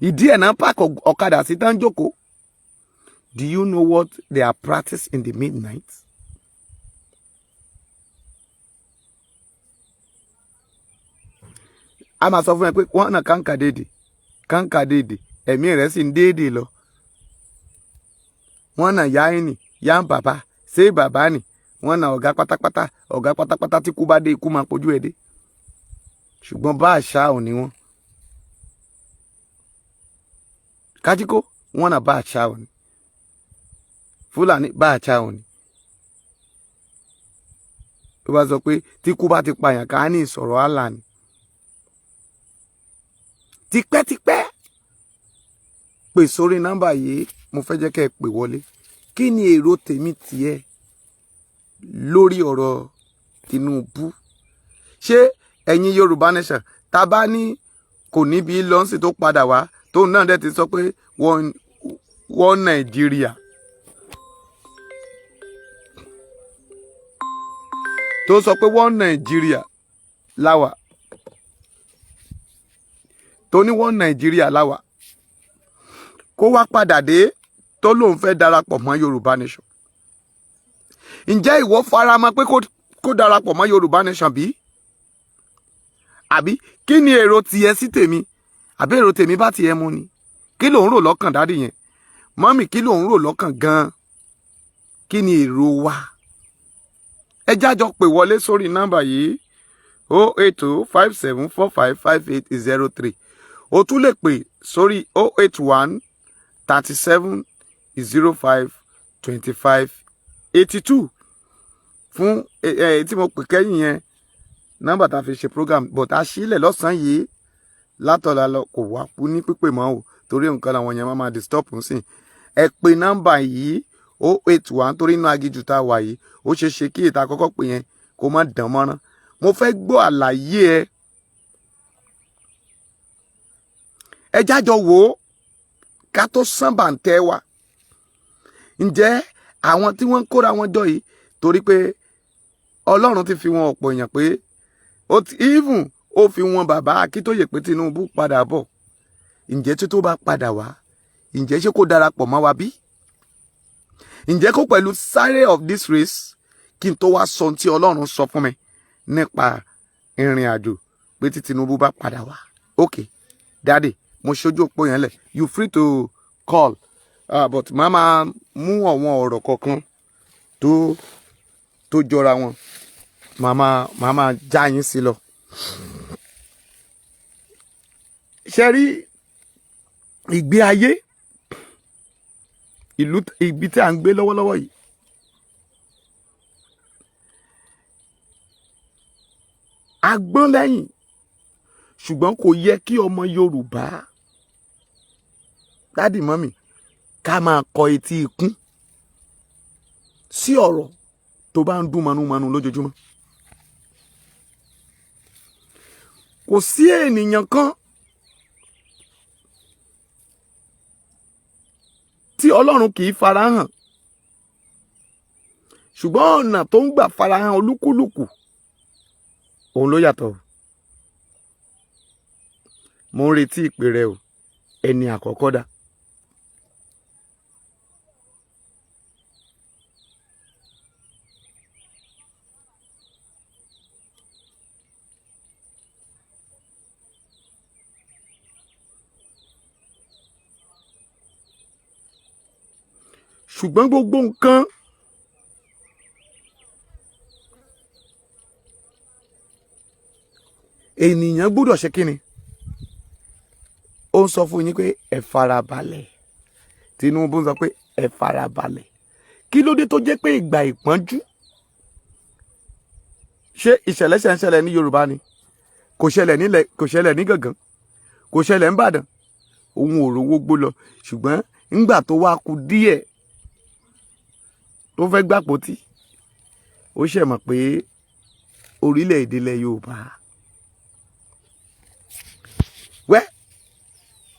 Ìdí ẹ̀ náà pàkó ọ̀kadà sí tán jókòó. Do you know what they are practicing in the midnight? A máa sọ fún ẹ pé wọ́n náà kàǹkà dédè ẹ̀mí rẹ̀ sì ń dédè lọ. Wọ́n náà yá ẹ̀nì yá ń bàbá ṣé bàbá nì wọ́n náà ọ̀gá pátápátá tí kú bá dé ikú máa pojú ẹ dé. Ṣùgbọ́n bá àṣà ò ní wọ́n. Kájíkó wọ́n náà bá àṣà ò ní. Fúlàní bá àṣà ò ní. Ó bá sọ pé tí kú bá ti pààyàn ká ní ìsọ̀rọ̀ àlà ni. Tipẹ́tipẹ́ pè sórí nọ́mbà yìí mo fẹ́ jẹ́ kẹ́ ẹ pè wọlé. Kí ni èrò tèmi tiẹ̀ lórí ọ̀rọ̀ Tinubu? Ṣé ẹ̀yin Yorùbá nation tá bá ní kò níbi lọ́nsìn tó padà wá tóun náà dẹ̀ ti sọ pé wọ́n Nàìjíríà tó sọ pé wọ́n Nàìjíríà láwà tó ní wọ́n Nàìjíríà láwà kó wá padà dé tó lóun fẹ́ darapọ̀ mọ́ Yorùbá nation. Ǹjẹ́ ìwọ faramọ́ pé kó darapọ̀ mọ́ Yorùbá nation bí? Àbí kí ni èrò tiẹ̀ sí tèmi? Àbí èrò tèmi bá tiẹ̀ mu ni? Kí ló ń rò lọ́kàn dádì yẹn? Mọ́mì kí ló ń rò lọ́kàn gan-an? Kí ni èrò wa? Ẹ jájọ pè wọlé sórí nọ́mbà yìí 08057455803. O tún lè pè sórí 08137052582. fún tí mo pè kẹ́yìn yẹn nọ́mbà tá a fi ṣe program but a sílẹ̀ lọ́sàn-án yìí látọ̀la lọ kò wá kú ní pípè mọ́ o torí nǹkan làwọn yẹn máa disturb ń sìn. Ẹ pe nọ́mbà yìí 081 torí inú agijù tá a wà yìí ó ṣeé ṣe kí ìta kọ́kọ́ pè yẹn kó má dán mọ́rán. Mo fẹ́ gbọ́ àlàyé ẹ jájọ wò ó ká tó sán bàǹtẹ́ wa. Ǹjẹ́ àwọn tí wọ́n ń kóra wọn jọ yìí torí pé Ọlọ́run ti fi wọn ọ̀pọ̀ èèyàn pé even ó fi wọn bàbá Akíntóyè pé Tinubu padà bọ̀. Ǹjẹ́ tí tó bá padà wá ǹjẹ́ ṣé kó darapọ̀ mọ́ wa bí? Ǹjẹ́ kó pẹ̀lú sáré of this race kí n tó wá sọ tí Ọlọ́run sọ fún mi nípa ìrìn àjò pé tí Tinubu bá padà wá. Okay daddy mo ṣojú òpó yẹn lẹ̀ you free to call but máa mú àwọn ọ̀rọ̀ kọ̀ọ̀kan tó jọra wọn màá já yín sí lọ. Ṣé rí ìgbé ayé ìlú ibi tí à ń gbé lọ́wọ́lọ́wọ́ yìí agbọ́n lẹ́yìn ṣùgbọ́n kò yẹ kí ọmọ Yorùbá dádì mọ́mì ká máa kọ etí ikún sí ọ̀rọ̀ tó bá ń dún manúmanú lójoojúmọ́. Kò sí ènìyàn kan tí Ọlọ́run kì í farahàn ṣùgbọ́n ọ̀nà tó ń gbà farahàn olúkúlùkù òun ló yàtọ̀. Mo ń retí ìpè rẹ o ẹni àkọ́kọ́ dà. Ṣùgbọ́n gbogbo nǹkan ènìyàn gbọ́dọ̀ ṣe kíni? Ó ń sọ fún yín pé ẹ farabalẹ̀. Tinubu ń sọ pé ẹ farabalẹ̀. Kí ló dé tó jẹ́ pé ìgbà ìpọ́njú? Ṣé ìṣẹ̀lẹ̀ ṣe ń ṣẹlẹ̀ ní Yorùbá ni? Kò ṣẹlẹ̀ ní Gàngán, kò ṣẹlẹ̀ ní Ìbàdàn. Òun ò rówó gbó lọ ṣùgbọ́n ńgbà tó wá kù díẹ̀ tó fẹ́ gbàpótí ó ṣe mọ̀ pé orílẹ̀-èdè ilẹ̀ Yorùbá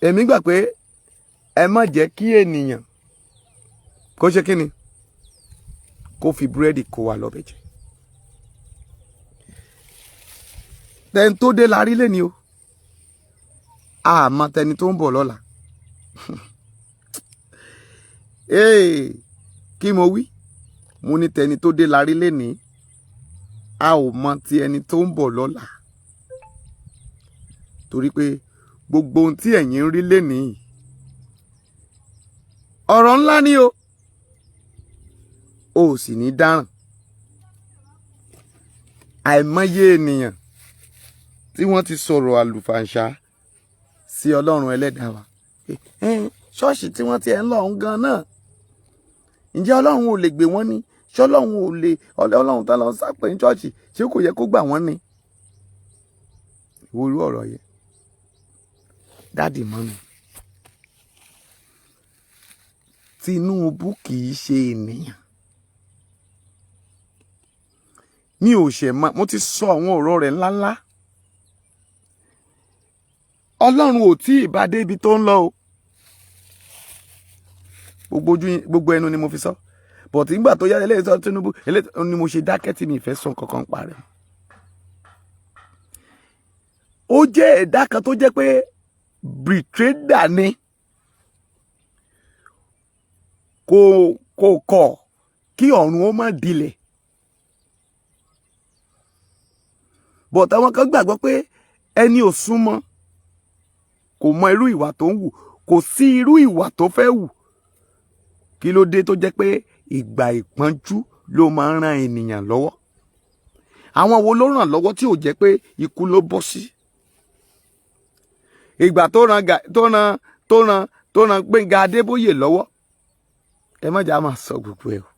èmi gbà pé ẹ má jẹ́ kí ènìyàn kó ṣe kíni kó fi búrẹ́dì kó wa lọ́bẹ̀ jẹ. Tẹni tó dé la rí lẹ́ni o àmọ́ tẹni tó ń bọ̀ lọ́la. Kí mo wí? Mo ní tẹni tó dé la rí lẹ́ni a ò mọ ti ẹni tó ń bọ̀ lọ́la torí pé gbogbo ohun tí ẹ̀yin ń rí lénìí ọ̀rọ̀ ńlá ni o ò sì ní dáràn. Àìmọye ènìyàn tí wọ́n ti sọ̀rọ̀ àlùfàǹṣá sí Ọlọ́run ẹlẹ́dàá wa. Ṣọ́ọ̀ṣì tí wọ́n ti ẹ̀ ń lọ gan náà ǹjẹ́ Ọlọ́run ò lè gbé wọ́n ní? Ṣé Ọlọ́run tá lọ sápè ní ṣọ́ọ̀ṣì ṣé kò yẹ kó gbà wọ́n ní? Ìwòrú ọ̀rọ̀ yẹn dádì mọ́mì. Tinubu kì í ṣe ènìyàn. Mi ò ṣe mọ́, mo ti sọ àwọn ọ̀rọ̀ rẹ̀ ńláńlá. Ọlọ́run ò tí ì bá dé ibi tó ń lọ o. Gbogbo ẹnu ni mo fi sọ. But nígbà tó yá eléyìí sọ Tinubu eléyìí ni mo ṣe dákẹ́ tí mi ìfẹ́ sọ kankan parẹ́. Ó jẹ́ ẹ̀dá kan tó jẹ́ pé bìtírẹ́dà ni. Kò kọ̀ kí ọ̀run ó má dilẹ̀. But àwọn kan gbàgbọ́ pé ẹni ò súnmọ́ kò mọ irú ìwà tó ń wù, kò sí irú ìwà tó fẹ́ wù. Kí ló dé tó jẹ́ pé ìgbà ìpọ́njú ló máa ń ran ènìyàn lọ́wọ́? Àwọn wo ló ràn lọ́wọ́ tí ò jẹ́ pé ikú ló bọ́ sí? Ìgbà tó ran Gbénga Adébóyè lọ́wọ́. Ẹ má jà máa sọ gbogbo ẹ̀ o.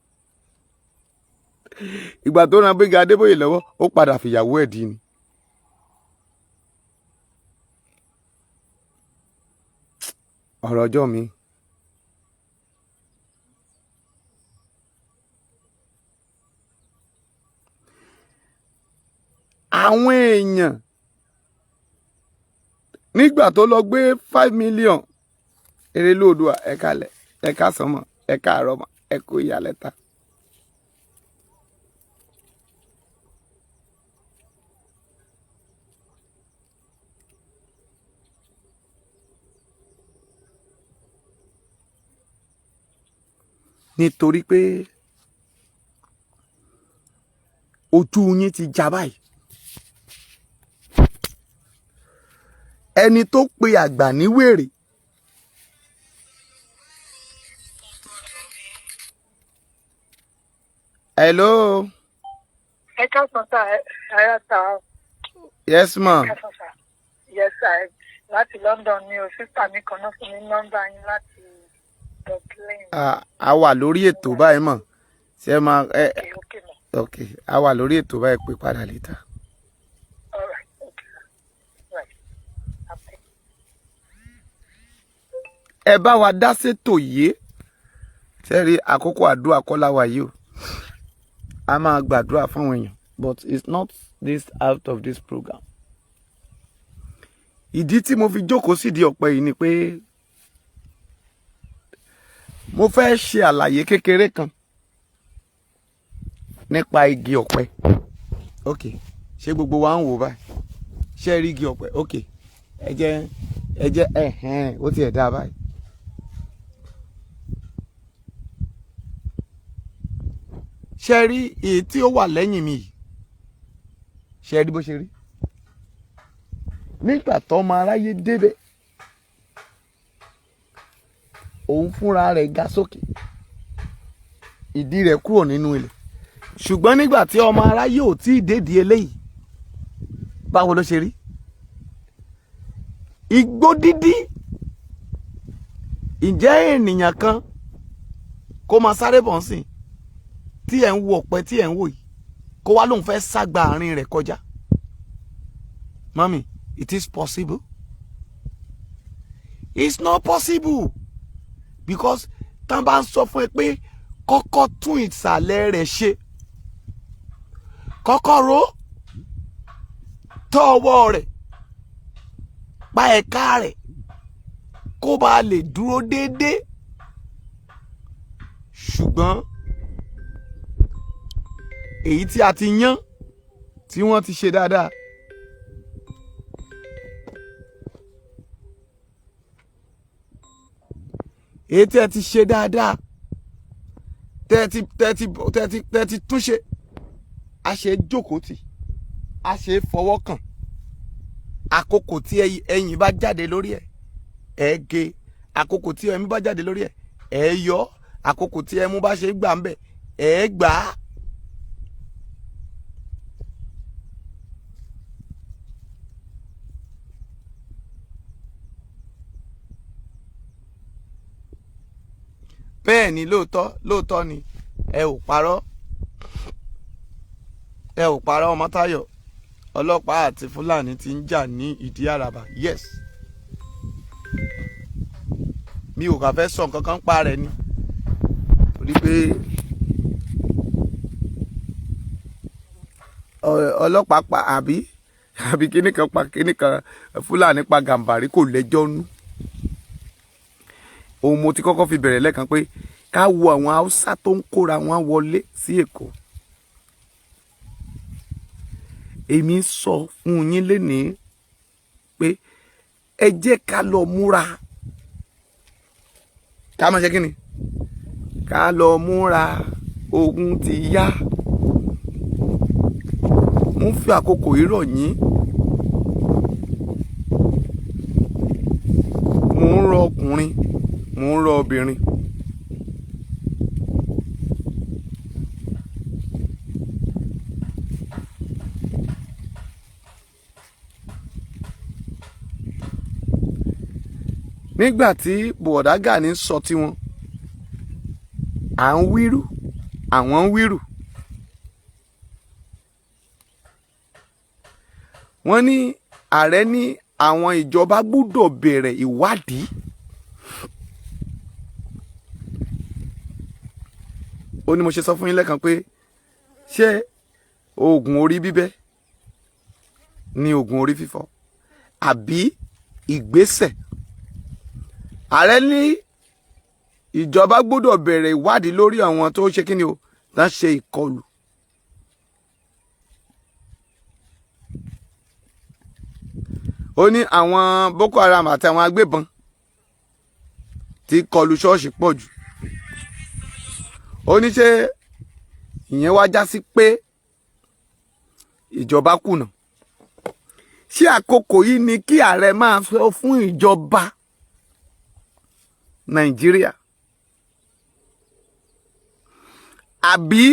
ìgbà tó ran Gbénga Adébóyè lọ́wọ́ ó padà fìyàwó ẹ̀ dì ní. ọ̀rọ̀ ọjọ́ mi. àwọn èèyàn nígbà tó lọ gbé 5 million Erelu Oòduà ẹ̀kalẹ̀ ẹ̀ka sọmọ ẹ̀ka àrọ̀mọ ẹ̀kú ìyàlẹ́ta. nítorí pé ojú yín ti já báyìí. ẹni tó pe àgbà ní wèrè hello. ẹ káàsán sá ẹ sá. yes ma. ẹ káàsán sá. yes sir láti London ni o sísà mi kan náà fún mi nọ́mbà yín láti Dublin. a wà lórí ètò báyìí mọ̀ ṣe máa ok a wà lórí ètò báyìí pé padà létà. ẹ bá wa dá sétò yìí sẹ́rí àkókò àdúrà kọ́lá wa yìí o a máa gbàdúrà fáwọn èèyàn but it's not this out of this program. ìdí tí mo fi jókòó sídìí ọ̀pẹ yìí ni pé mo fẹ́ ṣe àlàyé kékeré kan nípa igi ọ̀pẹ. ok ṣé gbogbo wa ń wò báyìí ṣé rí igi ọ̀pẹ ok ẹ jẹ́ ó ti ẹ̀ dá báyìí. ṣé rí èyí tí ó wà lẹ́yìn mi yìí ṣé rí bó ṣe rí nígbà tọ́mọ aráyé débẹ̀ òun fúnra rẹ̀ ga sókè ìdí rẹ̀ kúrò nínú ilẹ̀ ṣùgbọ́n nígbà tí ọmọ aráyé ò tí ì dédìí eléyìí báwo ló ṣe rí igbó dídí. ǹjẹ́ ènìyàn kan kó máa sáré bọ̀ sí tí ẹ̀ ń wo ọ̀pẹ tí ẹ̀ ń wò yìí kó wá lóun fẹ́ ságba àárín rẹ̀ kọjá. Mami, it is possible. It's not possible because tán bá ń sọ fún ẹ pé kọ́kọ́ tún ìsàlẹ̀ rẹ̀ ṣe kọ́kọ́ ro tọ́ ọwọ́ rẹ̀ pa ẹ̀ka rẹ̀ kó bá lè dúró déédéé ṣùgbọ́n èyí tí a ti yán tí wọ́n ti ṣe dáadáa èyí tí ẹ ti ṣe dáadáa tẹ́ ti túnṣe a ṣe jókòó tì a ṣe fọwọ́ kàn àkókò tí ẹyìn bá jáde lórí ẹ̀ ẹ gé àkókò tí ẹmí bá jáde lórí ẹ̀ ẹ yọ àkókò tí ẹmú bá ṣe gbà ń bẹ̀ ẹ gbà á. bẹ́ẹ̀ ni lóòótọ́ ni ẹ ò parọ́ Ọmọ́táyọ̀ ọlọ́pàá àti Fúlàní ti ń jà ní ìdí àràbà yes mi ò kà fẹ́ sọ nǹkan kan pa rẹ̀ ni torí pé ọlọ́pàá pa àbí kíní kan pa kíní kan Fúlàní pa Gàmbàrí kò lẹ́jọ́ nú. ohun mo ti kọ́kọ́ fi bẹ̀rẹ̀ lẹ́ẹ̀kan pé ká wo àwọn Haúsá tó ń kóra wọn wọlé sí Èkó. èmi sọ fún yín lénìí pé ẹ jẹ́ ká lọ múra ká máa ṣe kí ni ká lọ múra ogun ti yá. mo ń fi àkókò yìí rọ̀ yín mo ń rọ ọkùnrin mo ń rọ obìnrin nígbà tí bọ̀dá Gani sọ tiwọn à ń wírù àwọn ń wírù wọ́n ní ààrẹ ní àwọn ìjọba gbọ́dọ̀ bẹ̀rẹ̀ ìwádìí ó ní mo ṣe sọ fún yín lẹ́kan pé ṣé oògùn orí bíbẹ́ ní oògùn orí fífọ́ àbí ìgbésẹ̀. Ààrẹ ní ìjọba gbọ́dọ̀ bẹ̀rẹ̀ ìwádìí lórí àwọn tó ṣe kíni o tá ṣe ìkọlù. Ó ní àwọn Boko Haram àti àwọn agbébọn tí kọlù ṣọ́ọ̀ṣì pọ̀ jù. Ó ní ṣé ìyẹn wá já sí pé ìjọba kùnà. Ṣé àkókò yìí ni kí ààrẹ máa sọ fún ìjọba Nàìjíríà àbí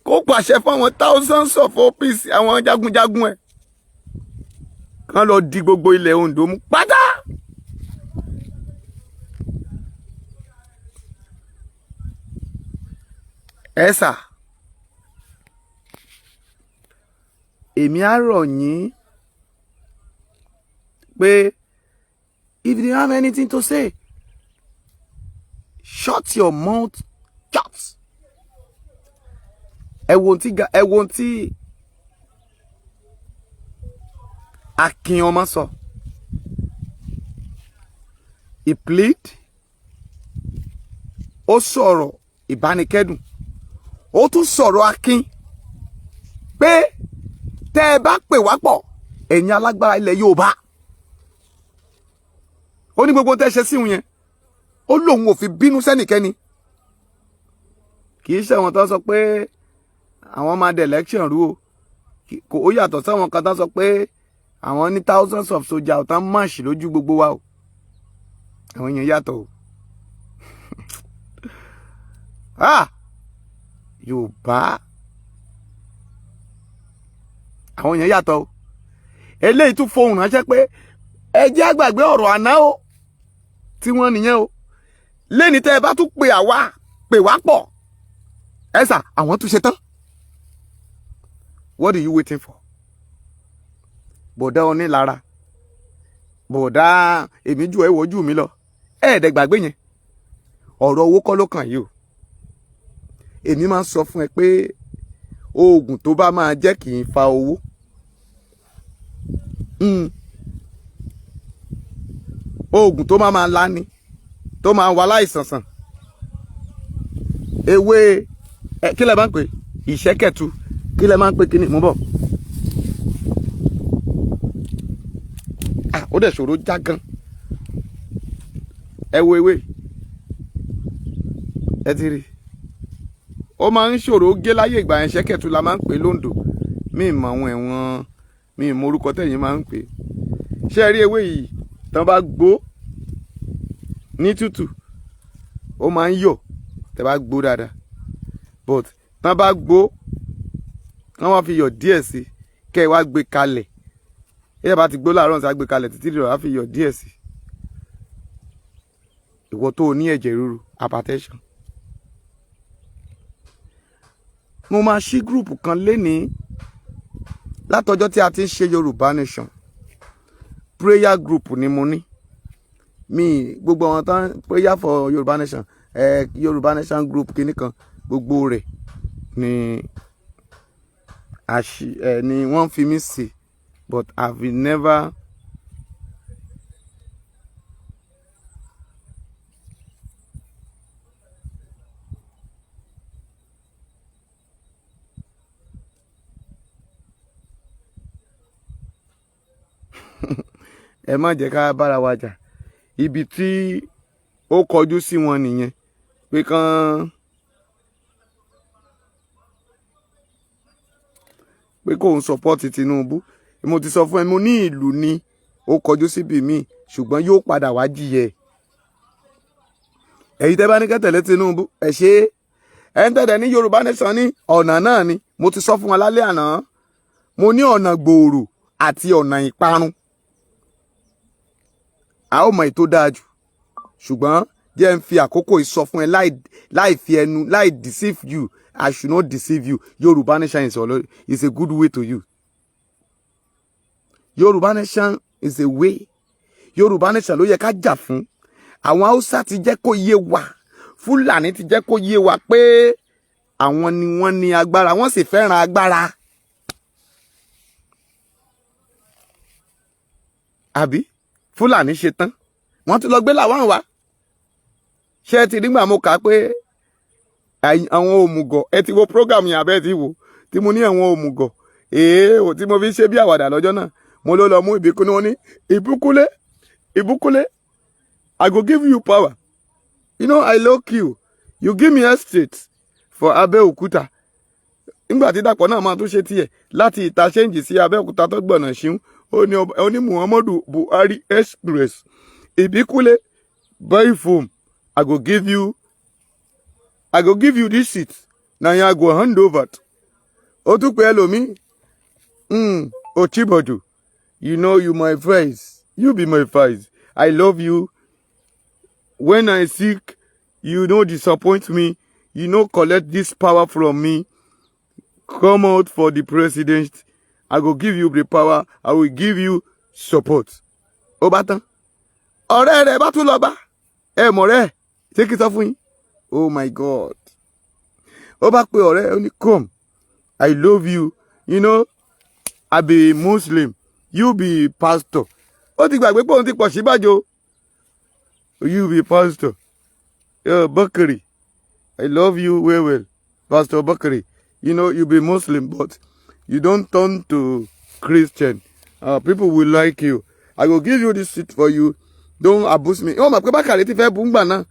kó pàṣẹ fún àwọn thousands of OPC àwọn jagunjagun ẹ̀ kán lọ di gbogbo ilẹ̀ Ondo mú pátá? Ẹ̀sà èmi á rọ̀ yín pé if you have anything to say, shut your mouth shut. Ẹ wo ohun tí Akin ọmọ sọ. He plead, ó sọ̀rọ̀ ìbánikẹ́dùn, ó tún sọ̀rọ̀ Akin pé tẹ́ ẹ bá pè wá pọ̀ ẹ̀yin alágbára ilẹ̀ Yorùbá. Ó ní gbogbo tẹ́ ṣe síhun yẹn ó lóun ò fi bínú sẹ́nìkẹ́ni. Kì í ṣe àwọn tó sọ pé àwọn máa dé election rú o, kò ó yàtọ̀ sáwọn kan tó sọ pé àwọn ní thousands of soldiers tán march lójú gbogbo wa o. Àwọn yẹn yàtọ̀ o. Yorùbá àwọn yẹn yàtọ̀ o. Eléyìí tún fohùn ránṣẹ́ pé ẹ jẹ́ àgbàgbé ọ̀rọ̀ àná o tí wọ́n nìyẹn o. Lẹ́ni tẹ́ ẹ bá tún pè wá pọ̀ ẹ̀sà àwọn tún ṣe tán. What are you waiting for? Bọ̀dá onílara, bọ̀dá èmi jù ẹ wojú mi lọ, ẹ̀ẹ́dẹ̀ gbàgbé yẹn. Ọ̀rọ̀ owó kọ́ ló kàn yìí o. Èmi máa ń sọ fún ẹ pé oògùn tó bá máa jẹ́ kì í fa owó. Oògùn tó máa láni, tó máa wà láìsànsàn. Ewé kí lẹ máa ń pè? Ìṣẹ́kẹ̀tu. Kí lẹ máa ń pè kíní? Mo bọ̀. Ó dẹ̀ ṣòro já gan. Ẹ wo ewé. Ẹ ti rí. Ó máa ń ṣòro gé láyé ìgbà yẹn. Ìṣẹ́kẹ̀tu la máa ń pè lóńdó. Mi mọ àwọn ẹ̀wọ̀n, mi mọ orúkọ tẹ̀yin máa ń pè. Ṣé ẹ rí ewé yìí? Tán bá gbó ní tútù, ó máa ń yọ̀ tẹ́ bá gbó dáadáa. But tán bá gbó, wọ́n wá fi yọ̀ díẹ̀ sí, kẹ́ ẹ wá gbé kalẹ̀. Ẹ bá ti gbó láàárọ̀ ṣá gbé kalẹ̀ títí dìrọ̀ á fi yọ̀ díẹ̀ sí. Ìwọ tó ní ẹ̀jẹ̀ ríru, hypertension. Mo máa ṣí group kan lénìí látọjọ́ tí a ti ń ṣe Yorùbá Nation. Prayer group ni mo ní. Mi gbogbo àwọn tán prayer for Yorùbá Nation, Yorùbá Nation group kíní kan, gbogbo rẹ̀ ni ni wọ́n fi mí sí, but I've never ẹ má jẹ́ ká bára wa jà. Ibi tí ó kọjú sí wọn nìyẹn pé kò ń support Tinubu. Mo ti sọ fún ẹ, mo ní ìlú ni ó kọjú síbi míì ṣùgbọ́n yóò padà wá jìyẹ. Èyí tẹ́ bá ní kẹ́ tẹ̀lé Tinubu ẹ ṣe ẹ ń tẹ̀lé ní Yorùbá Nation ní ọ̀nà náà ni. Mo ti sọ fún wọn lálẹ́ àná. Mo ní ọ̀nà gbòòrò àti ọ̀nà ìparun. A ó mọ èyí tó dáa jù, ṣùgbọ́n jẹ́ ń fi àkókò ìsọ fún ẹ láì fi ẹnu láì deceive you. I should not deceive you. Yorùbá Nation is a good way to you. Yoruba nation is a way. Yoruba nation ló yẹ ká jà fún. Àwọn Hausa ti jẹ́ kó yé wa. Fúlàní ti jẹ́ kó yé wa pé àwọn ni wọ́n ní agbára, wọ́n sì fẹ́ràn agbára. Àbí Fúlàní ṣe tán. Wọ́n ti lọ gbé Làwọn wá. Ṣé ti nígbà mo kà pé àwọn òmùgọ̀ ẹ ti wo program yẹn abẹ́ ti wò tí mo ní àwọn òmùgọ̀ tí mo fi ṣe bí àwàdà lọ́jọ́ náà mo ló lọ mú ìbíkúnlé wọn ní ìbúkúlé I go give you power. You know I look you. You give me estate for Abẹ́òkúta. Nígbà tí Dàpọ̀ náà máa tún ṣe tiẹ̀ láti Ìtàṣẹ́ǹjì sí Abẹ́òkúta tó gbọ̀nà ṣíún ó ní Muhammadu Buhari Express. Ìbíkúnlé buy foam. I go give you this seat. Now you go hand over. O tún pé ẹlòmíì. Ochibodu. You know you my face. You be my face. I love you. When I sick, you no disappoint me. You no collect this power from me. Come out for the president. I go give you the power. I will give you support. Ó bá tán. Ọ̀rẹ́ rẹ̀ bá tún lọ bá. Ẹ mọ̀ rẹ̀. Ṣé kí n sọ fún yín? Oh my God. Ó bá pe ọ̀rẹ́ ó ní come. I love you. You know, I be Muslim. You be pastor. Ó ti gbàgbé pé òun ti pọ̀ síbàjò. You be pastor. Bakari. I love you well. Pastor Bakari. You know, you be Muslim, but you don't turn to Christian. People will like you. I will give you this seat for you. Don't abuse me. Oh, my Bakari ti fẹ́ bùngbà náà.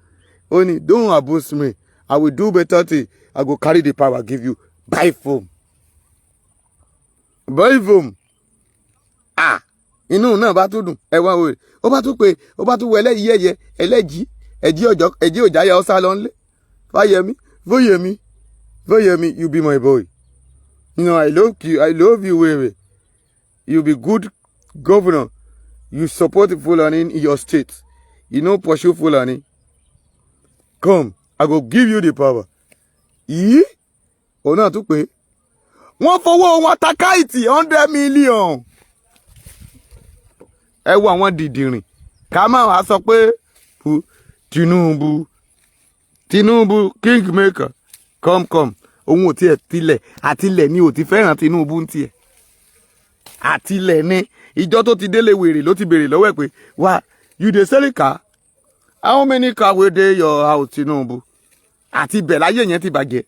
Only don't abuse me. I will do better thing. I go carry the power, give you. Buy foam. Buy foam. Inú náà bá tún dùn. Ẹ wá wò. Ó bá tún pé, ó bá tún wọ ẹlẹ́yìí ẹ̀yẹ, ẹlẹ́jì, ẹ̀jì òjáyà ọ̀sá lọ nlé. Fáyẹmí, you be my boy. You know, I love you, Wewe. You be good governor. You support Fulani in your state. You know, pursue Fulani. Come, I go give you the power. Yìí, òun náà tún pé, wọ́n fowó wọn ta káìtì 100 million. Ẹ wo àwọn dìdìrìn. Ká máa wá sọ pé Tinubu, kingmaker, come. Òun ò tiẹ̀ tilẹ̀, àtilẹ̀ ni ò ti fẹ́ràn Tinubu ń tiẹ̀. Àtilẹ̀ ni, ìjọ tó ti délé wèrè ló ti béèrè lọ́wọ́ ẹ̀ pé, wá, you dey sell car? How many car wey dey your house, Tinubu? Àti bẹ̀ láyé yẹn ti bàjẹ́.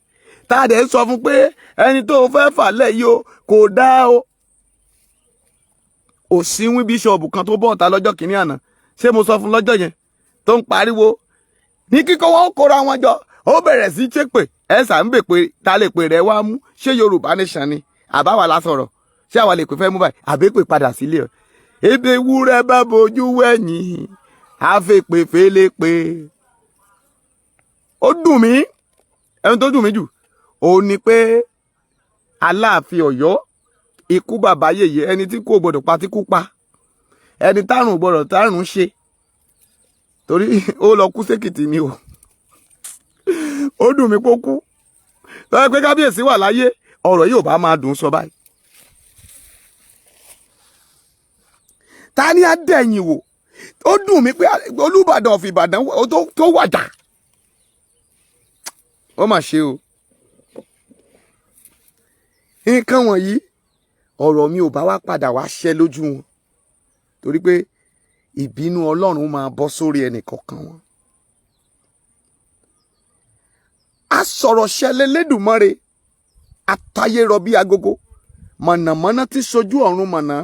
Tá a dẹ̀ sọ fún pé ẹni tó fẹ́ fà lẹ́yìn o kò dá o. Òsínwín bíṣọ̀bù kan tó bọ́ ọ̀tá lọ́jọ́ kìíní àná. Ṣé mo sọ fún lọ́jọ́ yẹn? Tó ń pariwo. Ní kíkọ́ wọn kóra wọn jọ. Ó bẹ̀rẹ̀ sí ṣépè. Ẹ sà ń bè pé ta lè pè rẹ̀ wá mú. Ṣé Yorùbá nation ni? Àbáwá la sọ̀rọ̀. Ṣé àwa lè pè fẹ́ mú báyìí? Àbépè padà sílé ọ̀. Ebe ewúrẹ́ bá bojú wẹ̀yìn. Àfẹ́pè fẹ́lẹ́ pé. Ó dùn mí. Ẹni tó dùn mí jù. Ó ní pé Aláàfin Ọ̀yọ́ ikú bàbá yèyé ẹni tí kò gbọdọ̀ pa tí kú pa. Ẹni tárùn gbọdọ̀ tárùn ṣe. Torí ó lọ kú sékìtì ni o. Ó dùn mí pé ó kú. Lọ́wọ́ pé kábíyèsí wà láyé ọ̀rọ̀ yìí ò bá máa dùn sọ báyìí. Ta ni á dẹ̀yìn wò? Ó dùn mí pé Olúbàdàn of Ìbàdàn tó wàjà. Ó mà ṣe o. Nǹkan wọ̀nyí ọ̀rọ̀ mi ò bá wá padà wá ṣẹ lójú wọn. Torí pé ìbínú Ọlọ́run máa bọ́ sórí ẹnì kọ̀ọ̀kan wọn. A sọ̀rọ̀ ṣẹlẹ̀ lẹ́dùnmọ́re. Atayé rọ bí agogo. Mọ̀nàmọ́ná tí sojú ọ̀run mọ̀nà.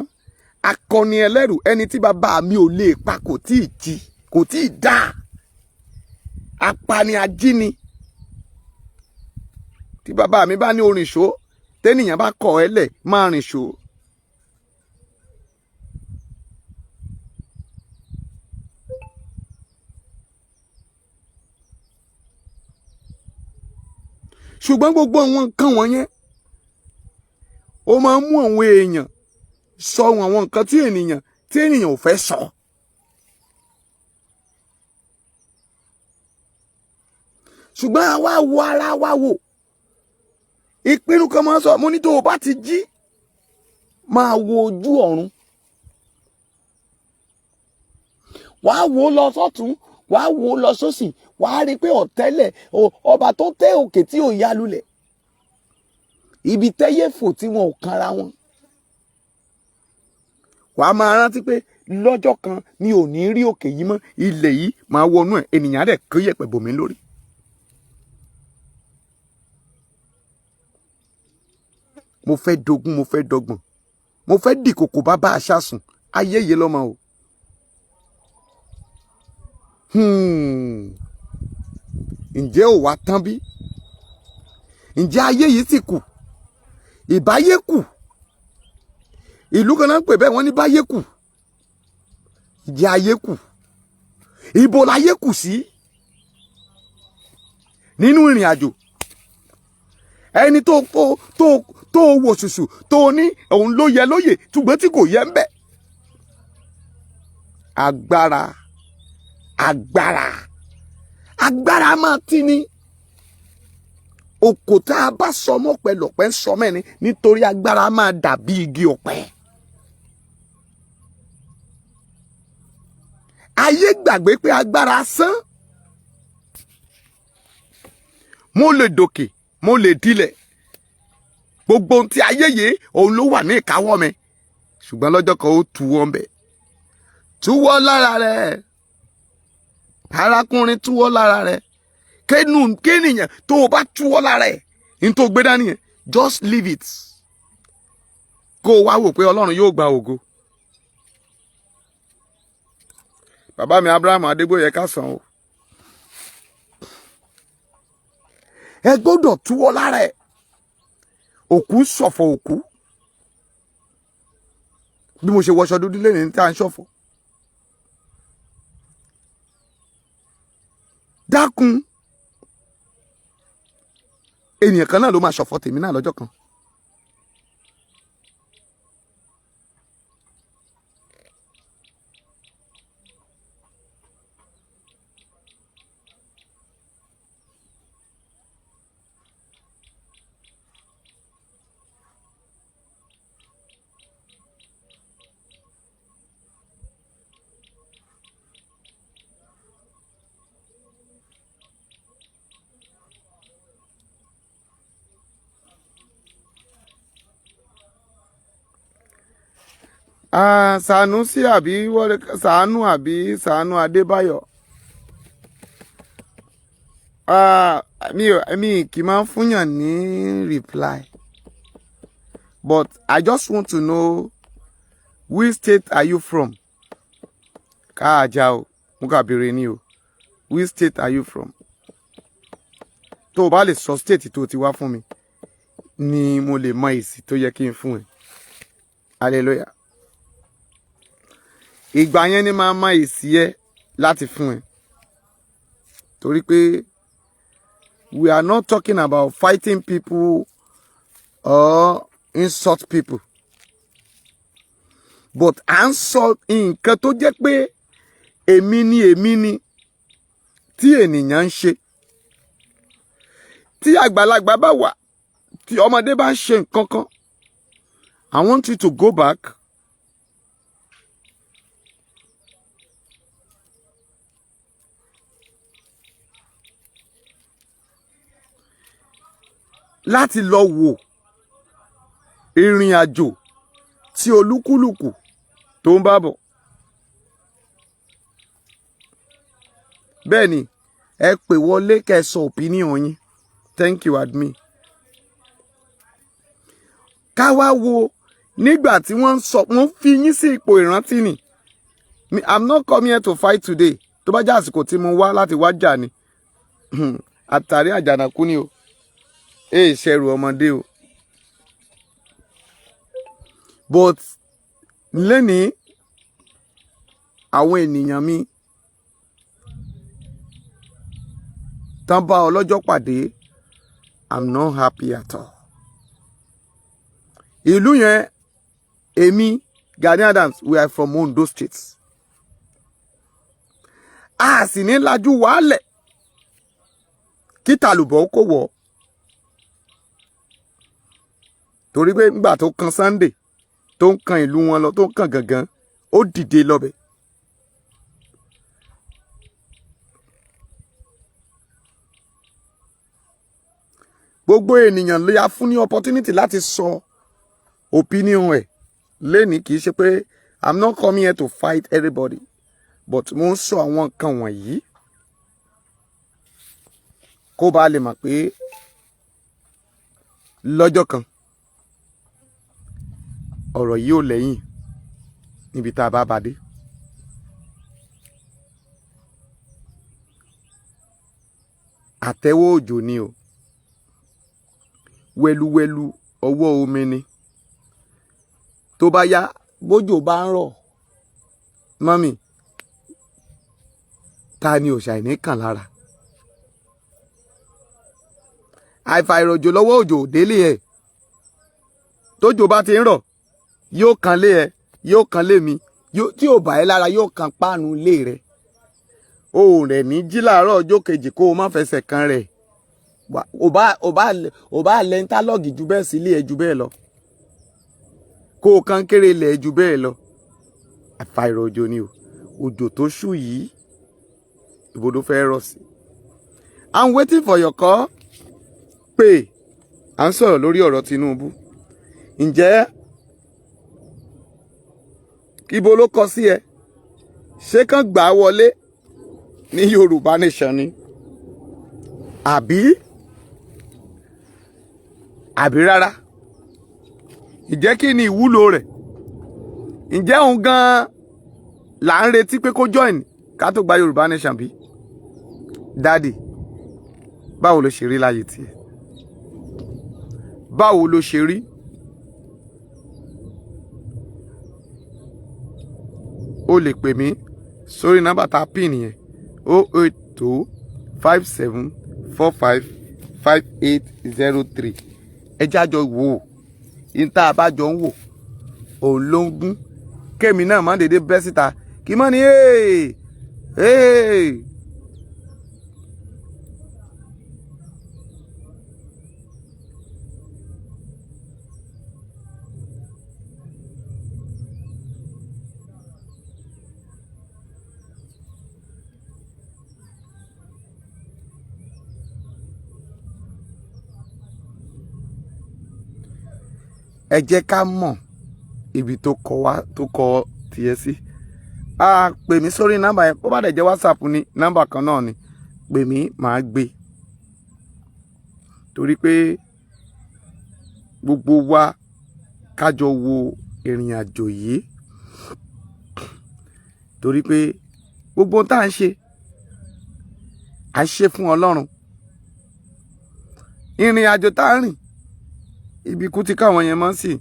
Akọni ẹlẹ́rù ẹni tí bàbá mi ò lè pa kò tí ì dá. Apani ajíni. Tí bàbá mi bá ní orin ṣó. Tẹ́nìyàn bá kọ̀ ẹ́ lẹ̀ máa rìn ṣó. Ṣùgbọ́n gbogbo àwọn nǹkan wọ̀nyẹn ó máa ń mú àwọn èèyàn sọ àwọn nǹkan tí ènìyàn ò fẹ́ sọ. Ṣùgbọ́n àwa wo ara wa wò. Ìpinnu kan máa ń sọ mo ní tó o bá ti jí máa wo ojú ọ̀run wàá wò lọ sọ́tún wàá wò lọ sósì wàá rí pé ọ̀tẹ́lẹ̀ ọba tó tẹ́ òkè tí ò ya lulẹ̀ ibi tẹ́yẹ fò tí wọn ò kanra wọn. wàá máa rántí pé lọ́jọ́ kan mi ò ní rí òkè yìí mọ́ ilẹ̀ yìí máa wọnú ẹ̀ ènìyàn rẹ̀ kó yẹ̀pẹ̀ bòmí lórí. mo fẹ́ dogun mo fẹ́ dọ́gbọ̀n mo fẹ́ dìkòkò bàbá aṣáṣùn ayé yìí lọ́mọ o. ǹjẹ́ ò wá tán bí? ǹjẹ́ ayé yìí sì kù? ìbáyé kù? ìlú kan náà ń pè bẹ́ẹ̀ wọ́n ní báyé kù. ǹjẹ́ ayé kù? ibo láyé kù sí? nínú ìrìn àjò ẹni tó wò ṣùṣù tó ní òun ló yẹ lóyè ṣùgbọ́n tí kò yẹ ń bẹ̀. agbára máa tí ní okò tá a bá sọmọ pẹlọpẹ sọmọ ẹni nítorí agbára máa dàbí igi ọ̀pẹ. ayé gbàgbé pé agbára asán. mo lè dòkè mo lè dilẹ̀ gbogbo ohun tí ayé yìí òun ló wà ní ìkáwọ́ mi ṣùgbọ́n lọ́jọ́ kan ó tuwọ́ ń bẹ̀. túwọ́ lára rẹ̀ arákùnrin túwọ́ lára rẹ̀ kéènìyàn tó o bá túwọ́ lára ẹ̀ ní tó gbé dání yẹn just leave it kó o wá wò pé ọlọ́run yóò gba ògo. bàbá mi Abraham Adégbóyè ká sàn o. ẹ gbọ́dọ̀ túwọ́ lára ẹ̀. òkú ṣọ̀fọ̀ òkú bí mo ṣe wọṣọ dúdú lẹ́yìn tí a ń ṣọ̀fọ̀. dákun ènìyàn kan náà ló máa ṣọ̀fọ̀ tèmi náà lọ́jọ́ kan. Sanusi àbí Sàánú Adébáyọ̀ mi kì í máa ń fúnyàn ní reply but I just want to know which state are you from? káàjà o mo kà béèrè ni o which state are you from? tó o bá lè sọ state tó ti wá fún mi ni mo lè mọ èsì tó yẹ kí n fún ẹ. Hallelujah. ìgbà yẹn ni máa mọ èsì ẹ láti fún ẹ torí pé we are not talking about fighting people or insult people but à ń sọ nǹkan tó jẹ́ pé èmi ni tí ènìyàn ń ṣe tí àgbàlagbà bá wà tí ọmọdé bá ń ṣe nǹkan kan I want you to go back láti lọ wò ìrìn àjò tí olúkúlùkù tó ń bá bọ̀. bẹ́ẹ̀ ni ẹ pè wọlé kẹ́ sọ opinion yín thank you admin. ká wá wo nígbà tí wọ́n fi yín sí ipò ìrántí ni I'm not coming here to fight today tó bá jẹ́ àsìkò tí mo wá láti wá jà ni àtàrí àjànàkú ni o ṣẹrù ọmọdé o but lẹ́ni àwọn ènìyàn mi tán bá ọlọ́jọ́ pàdé I'm not happy at all. ìlú yẹn èmi Gani Adams we are from Ondo State. a sì ní lajú wàhálẹ̀ kí tàlùbọ̀ kò wọ̀ torí pé nígbà tó kan Sunday tó ń kan ìlú wọn lọ tó ń kan gangan ó dìde lọ́bẹ̀ gbogbo ènìyàn ló yá fún ní opportunity láti sọ opinion ẹ̀ lẹ́ni. Kì í ṣe pé I'm not coming here to fight everybody, but mo ń sọ àwọn nǹkan wọ̀nyí kó bá lè mọ̀ pé lọ́jọ́ kan ọ̀rọ̀ yìí ò lẹ́yìn níbi tá a bá bá dé. Àtẹ́wọ́ òjò ni o, wẹ́lúwẹ́lú ọwọ́ omi ni. Tó bá yá bójò bá ń rọ̀, mọ́mì, ta ni ò ṣàìní kàn lára? Àìfàìrọ̀jò lọ́wọ́ òjò délé ẹ̀. Tójò bá ti ń rọ̀, yóò kan lé ẹ, yóò kan lé mi, tí ò bá ẹ lára yóò kan páànù lé rẹ. O rẹ̀ ní jí láàárọ̀ ọjọ́ kejì kó o má fẹsẹ̀ kan rẹ̀. Ò bá lẹ́ńtálọ́ọ̀gì ju bẹ́ẹ̀ sílé ẹ ju bẹ́ẹ̀ lọ. Kó o kan kéré ilẹ̀ ẹ ju bẹ́ẹ̀ lọ. Àìfàìrọ̀jò ni o. Òjò tó ṣú yìí, ìbòdó fẹ́ rọ̀ sí. I'm waiting for your call. Pé à ń sọ̀rọ̀ lórí ọ̀rọ̀ Tinubu. Ǹjẹ́ ibo ló kọ sí ẹ? Ṣé kán gbà á wọlé ní Yorùbá nation ni? Àbí rárá? Ǹjẹ́ kí ni ìwúlò rẹ̀? Ǹjẹ́ òun gan-an là ń retí pé kó join ká tó gba Yorùbá nation bí? Daddy, báwo ló ṣe rí láyé tiẹ̀? Báwo ló ṣe rí? O lè pè mí sórí nọ́mbà tá a pín nìyẹn 08257455803. ẹ jájọ wò ó ìta àbájọ ń wò òun ló ń gún. Kémi náà má dédé bẹ́ síta kí mọ́ ni ẹ jẹ́ ká mọ̀ ibi tó kọ tiẹ̀ sí. Pè mí sórí nọ́mbà yẹn, bó bá dẹ̀ jẹ́ WhatsApp ní nọ́mbà kan náà ni, pè mí màá gbé. Torí pé gbogbo wa kájọ wo ìrìn àjò yìí. Torí pé gbogbo tá à ń ṣe fún Ọlọ́run. Ìrìn àjò tá à ń rìn, ibi kú ti káwọn yẹn mọ́ sí.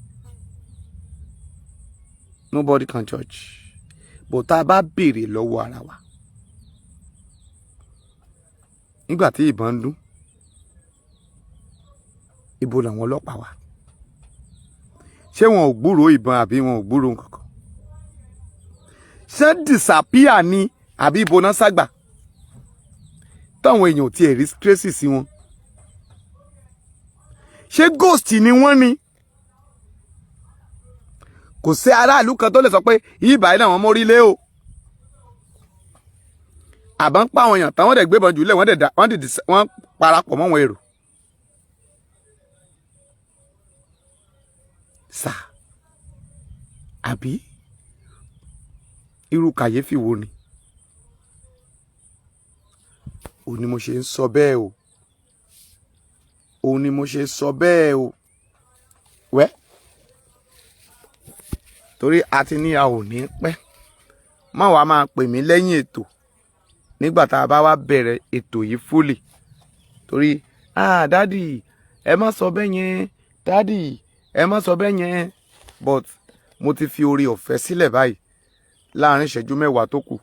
Nobody can judge. But tá a bá béèrè lọ́wọ́ ara wa. Nígbà tí ìbọn ń dún, ibo làwọn ọlọ́pàá wà? Ṣé wọn ò gbúròó ìbọn àbí wọn ò gbúròó nǹkan kan? Ṣé disappear ni àbí ibo náà ságbà? Táwọn èèyàn ò tiẹ̀ rí tracy sí wọn. Ṣé ghost ni wọ́n ni? Kò sí aráàlú kan tó lè sọ pé ìbàyí náà wọ́n mórí lé o. Àbá ń pa àwọn èèyàn táwọn dẹ̀ gbébọn jùlẹ̀ wọ́n parapọ̀ mọ́ wọn èrò. Sà, àbí irú kàyéfì wo ni? Òun ni mo ṣe ń sọ bẹ́ẹ̀ o. Òun ni mo ṣe sọ bẹ́ẹ̀ o. Wẹ́, torí a ti ní a ò ní pẹ́. Má wàá máa pè mí lẹ́yìn ètò nígbà tá a bá wá bẹ̀rẹ̀ ètò yìí fúlì. Torí dádì ẹ má sọ bẹ́ẹ̀ yẹn, dádì ẹ má sọ bẹ́ẹ̀ yẹn. But mo ti fi oore ọ̀fẹ́ sílẹ̀ báyìí láàrin ìṣẹ́jú mẹ́wàá tó kù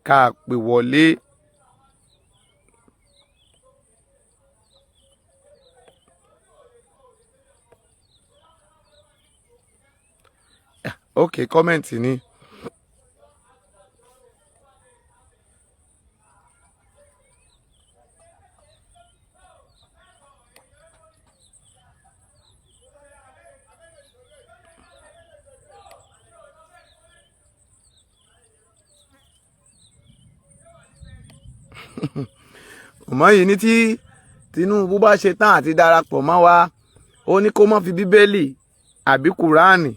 ká pè wọlé. Okay, comment ni. Ọmọ yìí ní tí Tinubu bá ṣe tán àti darapọ̀ mọ́ wa ó ní kó má fi bíbélì àbí kùránì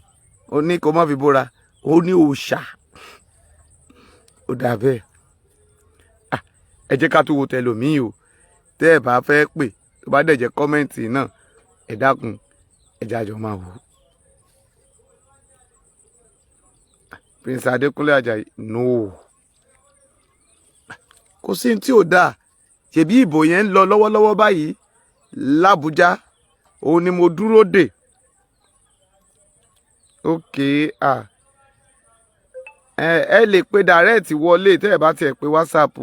ó ní kó má fi búra ó ní òòṣà ó dà bẹ́ẹ̀. Ẹ jẹ́ ká tó wo tẹlòmíì o tẹ́ ẹ bá fẹ́ pè tó bá dẹ̀ jẹ́ kọ́mẹ́ǹtì náà ẹ dákun ẹ jájọ máa wò. Prince Adékúnlé Àjàyí no kò sí tí ò dáa ṣebí ìbò yẹn ń lọ lọ́wọ́lọ́wọ́ báyìí l'Àbújá òun ni mo dúró dè. Ẹ lè pe direct wọlé tẹ́ ẹ bá tiẹ̀ pé WhatsApp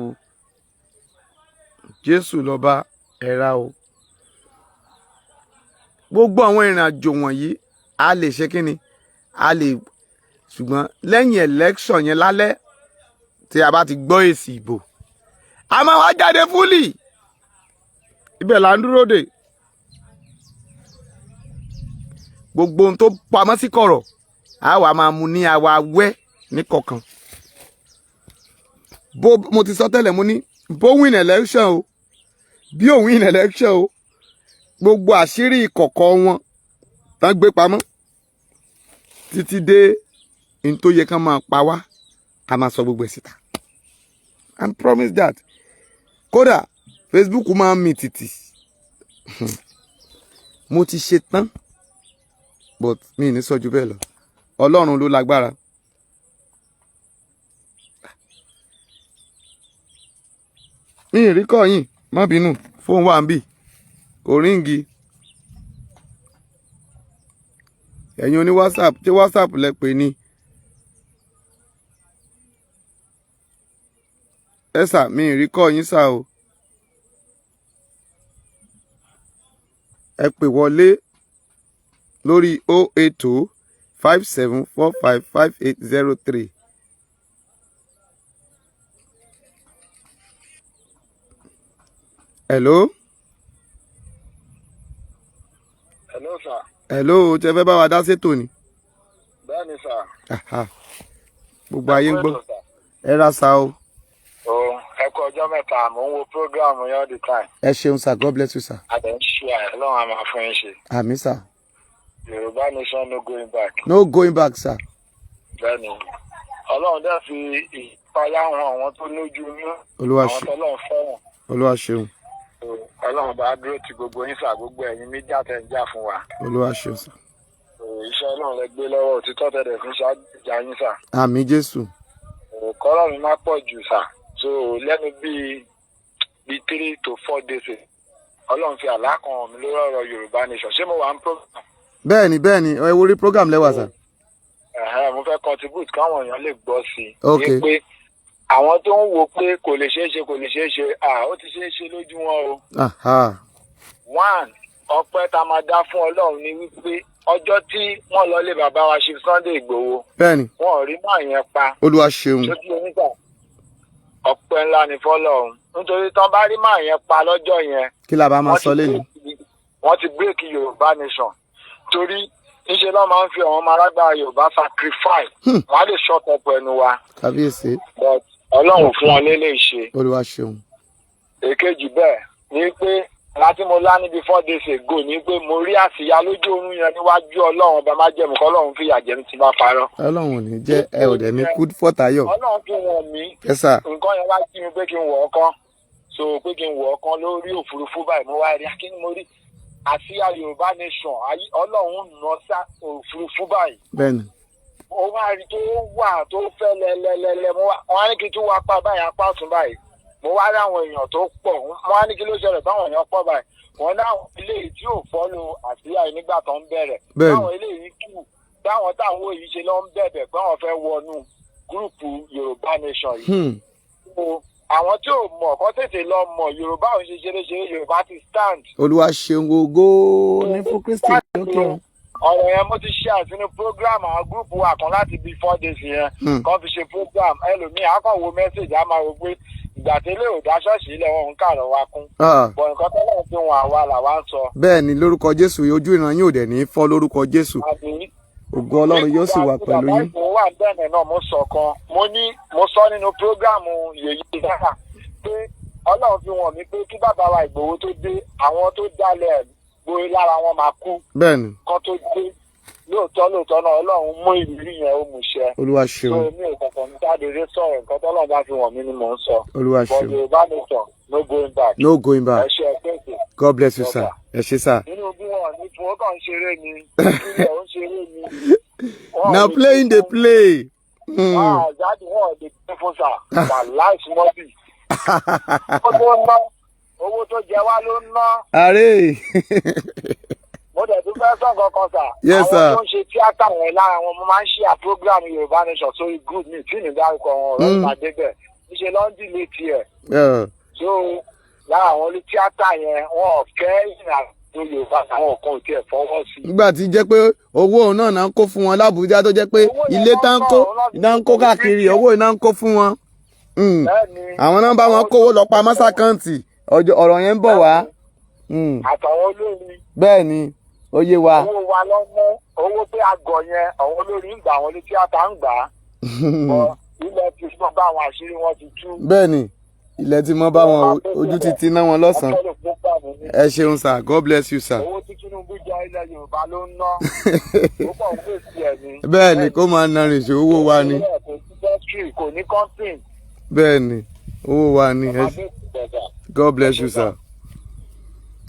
Jésù lọ́ba ẹ̀ra o. Gbogbo àwọn ìrìn àjò wọ̀nyí a lè ṣe kí ni a lè ṣùgbọ́n lẹ́yìn election yẹn lálẹ́ tí a bá ti gbọ́ èsì ìbò a máa wá jáde fúlì ibẹ̀ là ń dúró dè. Gbogbo ohun tó pamọ́ sí kọ̀rọ̀ a wà máa mú ní àwa wẹ́ ní kọ̀ọ̀kan. Bó mo ti sọ tẹ́lẹ̀ mo ní bó win election o bí ò win election o gbogbo àṣírí ìkọ̀kọ̀ wọn tán gbé pamọ́ títí dé in tó yẹ kán máa pa wá a máa sọ gbogbo ẹ̀ síta. I promise that. Kódà Facebook máa ń mì tìtì mo ti ṣe tán but mi ní sọ ju bẹ́ẹ̀ lọ Ọlọ́run ló lágbára. Mi ì rí kọ́ yín má bínú fóun wà ń bì kò ríǹgì. Ẹ̀yin oní WhatsApp tí WhatsApp lẹ pè ní. Ẹ sà mi ì rí kọ́ yín sà o. Ẹ pè wọlé lórí 080 5745 5803. Hello. Hello, sir. Hello, tẹ́ fẹ́ bá wa dá sétò ni. Bẹ́ẹ̀ni, sir. Gbogbo ayé ń gbọ́. Ẹ ra sa o. Ẹ kú ọjọ́ mẹ́ta, mò ń wo program yẹn all the time. Ẹ ṣeun sir, God bless you sir. Adé ń ṣe Ọlọ́run á máa fún yín ṣe. Àmín sir. Yorùbá nation no going back. No going back sir. Bẹ́ẹ̀ni, Ọlọ́run dẹ̀ fi ìpayà hàn àwọn tó lójú inú. Olúwa àwọn ṣe. tọ́lọ́run fẹ́ràn. Olúwa ṣeun. Ọlọ́run bá dúró ti gbogbo yín sà gbogbo ẹ̀yin méjì tẹ̀ ń jà fún wa. Olúwa ṣeun sir. Iṣẹ́ Ọlọ́run lẹ gbé lọ́wọ́ òtítọ́ tẹ̀lé fún ṣáájà yín sà. Àmín Jésù. Kọ́rọ̀ mi má pọ̀ jù sà. So lẹ́nu bíi 3 to 4 days Ọlọ́run fi àlá kan mi lórí ọ̀rọ̀ Yorùbá nation. Ṣé mo wà ń program? Bẹ́ẹ̀ni ẹ wo rí program lẹ́wà sà. Mo fẹ́ contribute káwọn èèyàn lè gbọ́ sí i. Okay. Ní pé àwọn tó ń wo pé kò lè ṣeé ṣe ó ti ṣeé ṣe lójú wọn o. One, ọpẹ́ tá a máa dá fún Ọlọ́run ni wípé ọjọ́ tí wọ́n lọ lé bàbá wa ṣe Sunday Ìgbòho. Bẹ́ẹ̀ni. Wọn ò rí máa yẹn pa. Olúwa ṣeun. Sójú onígbà ọpẹ́ ńlá ni fọ́lọ́run nítorí tán bá rí máa yẹn pa lọ́jọ́ yẹn. Kí la bá máa sọ lẹ́nu. Wọ́n ti break Yorùbá nation torí níṣẹ́ ló máa ń fi àwọn ọmọ alágbára Yorùbá sacrifice. Wọ́n á lè shut up ẹnu wa. Kábíyèsí. But Ọlọ́run fún wọn lélẹ̀ ṣe. Olúwa ṣeun. Èkejì bẹ́ẹ̀ ni pé láti mo lá ní 4 days ago ni pé mo rí àsíá lójú oorun yẹn níwájú Ọlọ́run ọba má jẹ̀mú kọ́ Ọlọ́run fìyà jẹ mí tí bá parọ́. Ọlọ́run ò ní jẹ́ ẹ ò dẹ̀ ní kú fọ́tayọ̀. Ọlọ́run fi wọ̀n mí. Ẹ sà. Nǹkan yẹn wá jí mi pé kí n wọ̀ ọ́kán. So pé kí n wọ̀ ọ́kán lórí òfurufú báyìí mo wá rí akíní mo rí àsíá Yorùbá nation Ọlọ́run nà sá òfurufú báyìí. Bẹ́ẹ̀ni. Mo wá rí tó wà tó fẹ́ lẹ́lẹ́lẹ́lẹ́ wọ́n á ní kí n tún wá apá báyìí apá ọ̀tún báyìí. Mo wá rí àwọn èèyàn tó pọ̀ wọ́n á ní kí ló ṣẹlẹ̀ báwọn èèyàn pọ̀ báyìí. Wọ́n dáhùn eléyìí tí ò fọ́lù àsíá yìí nígbà tó ń bẹ̀rẹ̀. Bẹ́ẹ̀ni. Báwọn eléyìí kù báwọn táwọn yìí ṣe lọ ń bẹ̀bẹ̀ pé wọ́n fẹ́ wọnú gúrùpù Yorùbá nation yìí. Àwọn tí ò mọ̀ kọ́ tètè lọ mọ̀ Yorùbá ò ń ṣe ṣeréṣeré Yorùbá ti stand. Olúwa ṣeun ògo ní fún Kristi lókè ọ̀run. Ọ̀rọ̀ yẹn mo ti ṣe àtinú program àwọn gúrùpù wa kan láti bíi 4 days yẹn kan fi ṣe program ẹlòmíì akọ̀wé mẹ́sàgì á máa wò pé ìgbà tẹ́lẹ̀ ò dá ṣọ́ọ̀ṣì ilẹ̀ wọn ń kàrọ̀ wa kún. Bọ̀ nǹkan tẹ́lẹ̀ fi wọn àwa làwa ń sọ. Bẹ́ẹ̀ni lórúkọ Jésù ojú ìran yín ò dẹ̀ ní fọ́ lórúkọ Jésù. Ògo Ọlọ́run yóò sì wà pẹ̀lú yín. Mo wà bẹ́ẹ̀ náà mo sọ kan mo sọ nínú program yèyí dára pé Ọlọ́run fi wọ̀n mí pé kí bàbá wa Ìgbòho tó dé àwọn tó dálẹ̀ gbòòrè lára wọn máa kú. Bẹ́ẹ̀ni. Kán tó dé lóòótọ́ náà Ọlọ́run mú ìrírí yẹn ó mú ṣẹ. Olúwa ṣeun. So mi ò kọ̀ọ̀kan ní jáde sọ̀rọ̀ nǹkan tọ́lọ́run bá fi wọ̀n mí ni mò ń sọ. Olúwa ṣeun. But Yorùbá nation no going back. No going back. Ẹ ṣe ẹgbẹ́. God bless you, sir. Ẹ ṣé sir. Nínú bí wọn ní fún ọkàn ń ṣeré ni ìpínlẹ̀ ó ń ṣeré ni. Na playing dey play. Jáde wọn ò lè gbé fún sà wà láìsí mọ́bì. Owó tó jẹ wá ló ń ná. Àrè. Mo dẹ̀ tún fẹ́ sọ kankan sà. Yes, sir. Àwọn tó ń ṣe tíátà yẹn lára wọn mo máa ń ṣe program Yorùbá nation sórí group mi tí mi dárúkọ wọn ọ̀rọ̀ ìpàdé bẹ̀. Níṣẹ́ ló ń dìlé tiẹ̀. So lára àwọn olú tíátà yẹn wọn ò fẹ́ ìrìnàjò Yorùbá àwọn kan ò tiẹ̀ fọwọ́ sí. Nígbà tí jẹ́ pé owó náà náà ń kó fún wọn l'Ábùjá tó jẹ́ pé ilé tá ń kó káàkiri owó náà ń kó fún wọn. Àwọn náà bá wọn kówó lọ pa mọ́sákàǹtì ọ̀rọ̀ yẹn ń bọ̀ wá. Àtàwọn olórin. Bẹ́ẹ̀ ni ó yé wa. Owó wa lọ́mọ owó pé àgọ̀ yẹn àwọn olórin ń gbà àwọn olú tíátà ń gbà á. Ilẹ̀ ti fún bá àwọn àṣírí wọn ti tú. Bẹ́ẹ̀ ni ilẹ̀ tí mo bá wọn ojú ti ti ná wọn lọ́sàn-án. Ẹ ṣeun sir, God bless you sir. Owó tí Tinubu jẹ ilẹ̀ Yorùbá ló ń ná. Ó pọ̀ ń pèsè ẹ̀ ní. Bẹ́ẹ̀ ni kó máa narin ṣe owó wa ni. Kò ní company. Bẹ́ẹ̀ ni owó wa ni. God bless you sir.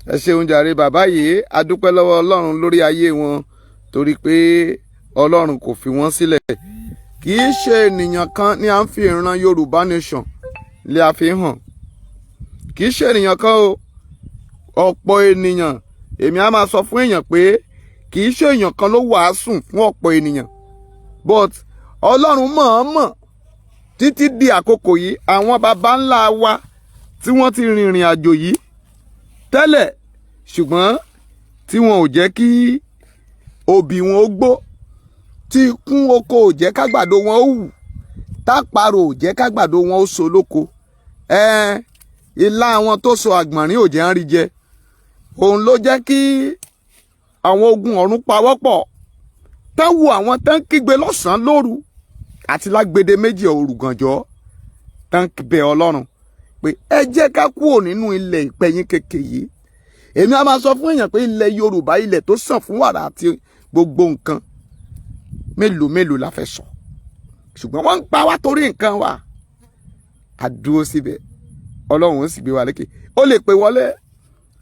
Ẹ ṣeun jàre bàbá yìí a dúpẹ́ lọ́wọ́ Ọlọ́run lórí ayé wọn torí pé Ọlọ́run kò fi wọ́n sílẹ̀. Kì í ṣe ènìyàn kan ni à ń fi ìran Yorùbá nation lé a fi hàn. Kì í ṣe ènìyàn kan o ọ̀pọ̀ ènìyàn èmi á máa sọ fún èèyàn pé kì í ṣe èèyàn kan ló wàásù fún ọ̀pọ̀ ènìyàn but Ọlọ́run mọ̀ọ́mọ̀ títí di àkókò yìí àwọn baba ńlá wa tí wọ́n ti rìnrìn àjò yìí tẹ́lẹ̀ ṣùgbọ́n tí wọn ò jẹ́ kí obì wọn ó gbó tí ikún oko ò jẹ́ kágbàdo wọn ó hù táparò ò jẹ́ kágbàdo wọn ó so lóko ilá àwọn tó so àgbọ̀nrín ò jẹ́ ń rí jẹ òun ló jẹ́ kí àwọn ogun ọ̀run pawọ́pọ̀ tán wo àwọn tán kígbe lọ́sàn-án lóru àti lágbede méjì òru gànjọ́ tán bẹ̀ Ọlọ́run pé ẹ jẹ́ ká kúrò nínú ilẹ̀ ìpẹ́yín kékeré yìí èmi á máa sọ fún èèyàn pé ilẹ̀ Yorùbá ilẹ̀ tó sàn fún wàrà àti gbogbo nǹkan mélòó la fẹ́ sọ ṣùgbọ́n wọ́n ń pa wá torí nǹkan wa a dúró síbẹ̀ Ọlọ́run ó sì gbé wa lékè ó lè pè wọlé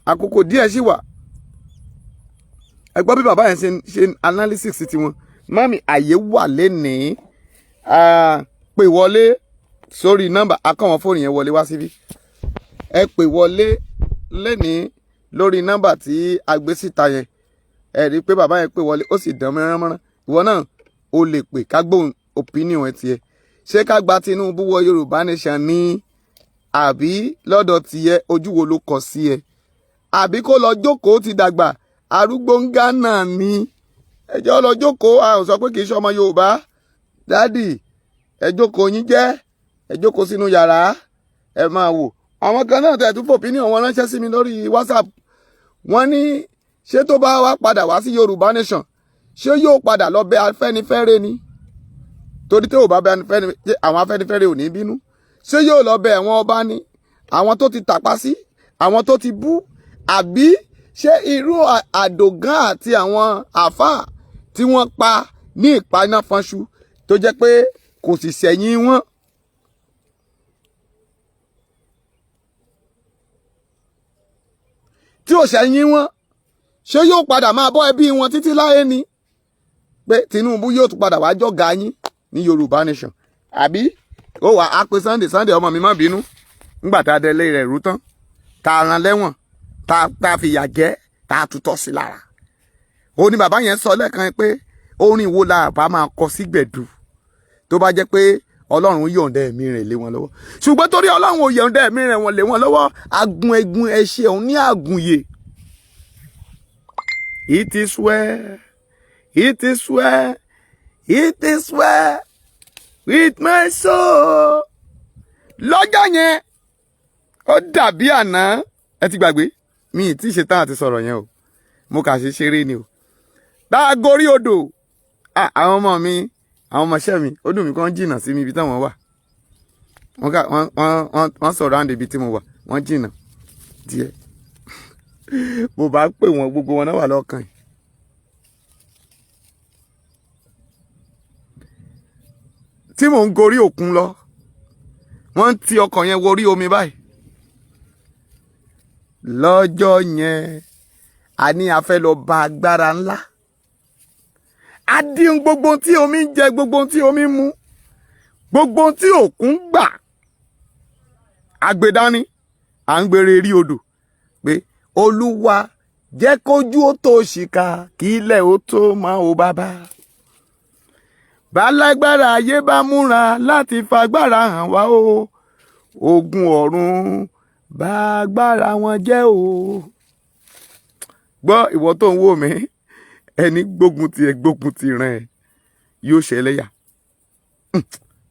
àkókò díẹ̀ sí wà ẹ gbọ́ bí bàbá yẹn ṣe analysis tiwọn mami àyè wà lénìí pè wọlé sórí nọ́mbà akọ́wọn fóònù yẹn wọlé wá síbí ẹ pè wọlé lénìí lórí nọ́mbà tí a gbé síta yẹn ẹ rí i pé bàbá yẹn pè wọlé ó sì dán mọ́ránmọ́rán ìwọ náà ó lè pè ká gbóhùn opinion ẹ tiẹ̀ ṣé ká gba Tinubu wọ Yorùbá nation ní àbí lọ́dọ̀ tiẹ̀ ojú wo ló kọ sí ẹ àbí kó lọ jókòó ti dàgbà arúgbó ń Ghana ní ẹjọ́ lọ jókòó a ò sọ pé kì í ṣe ọmọ Yorùbá dádì ẹ jókòó yín jẹ́ ẹ jókòó sínú yàrá ẹ máa wò àwọn kan náà tẹ̀ tún fòpinion wọn ránṣẹ́ sí mi lórí WhatsApp wọ́n ní ṣé tó bá wá padà wá sí Yorùbá nation ṣé yóò padà lọ bẹ Afẹ́nifẹ́re ni torí tí ò bá bẹ àwọn Afẹ́nifẹ́re ò ní bínú ṣé yóò lọ bẹ àwọn ọba ni àwọn tó ti tàpá sí àwọn tó ti bú àbí ṣé irú àdògán àti àwọn àfáà tí wọ́n pa ní ìpaná fọnṣu tó jẹ́ pé kò sì sẹ́yìn wọn. tí ò sẹ́yìn wọn ṣé yóò padà máa bọ́ ẹbí wọn títí láyé ni pé Tinubu yóò tún padà wá jọ̀gá yín ní Yorùbá nation àbí ó wà á pé Sunday ọmọ mi má bínú nígbà tá a délé rẹ̀ rú tán tá a rán lẹ́wọ̀n tá a fìyà jẹ tá a tutọ́ sí lára ó ní bàbá yẹn sọ lẹ́ẹ̀kan pé orin wo la bá máa kọ sí gbẹ̀du tó bá jẹ́ pé Ọlọ́run yọ̀ǹda ẹ̀mí rẹ̀ lé wọn lọ́wọ́ ṣùgbọ́n torí Ọlọ́run ò yọ̀ǹda ẹ̀mí rẹ̀ wọn lé wọn lọ́wọ́ agun egun ẹṣẹ òun ní àgùnyè. It is well, it is well, it is well with my soul. Lọ́jọ́ yẹn ó dàbí àná ẹ ti gbàgbé mi ì tí ì ṣetán àti sọ̀rọ̀ yẹn o mo kà ṣe ṣeré ni o tá a gorí odò àwọn ọmọ mi àwọn ọmọọṣẹ́ mi ó dùn mí kán jìnnà sí mi ibi táwọn wà wọ́n sọ̀rọ̀ àǹdè ibi tí mo wà wọ́n jìnnà díẹ̀ mo bá pè wọ́n gbogbo wọn náà wà lọ́kàn yìí. tí mò ń gorí òkun lọ wọ́n ń ti ọkọ̀ yẹn worí omi báyìí. lọ́jọ́ yẹn a ní a fẹ́ lọ bá agbára ńlá. a dín gbogbo tí omi ń jẹ, gbogbo tí omi ń mu, gbogbo tí òkun gbà. agbedani à ń gbére rí odò pé olúwa jẹ́ kójú ó tó ṣìkà kí ilẹ̀ ó tó máa ó bàbá. bálágbára ayé bá múra láti fagbára hàn wá o, ogun ọ̀run bá agbára wọn jẹ́ o. gbọ́ ìwọ tó ń wò mí, ẹni gbógun ti ẹ gbógun ti ràn ẹ yóò ṣẹlẹ́yà.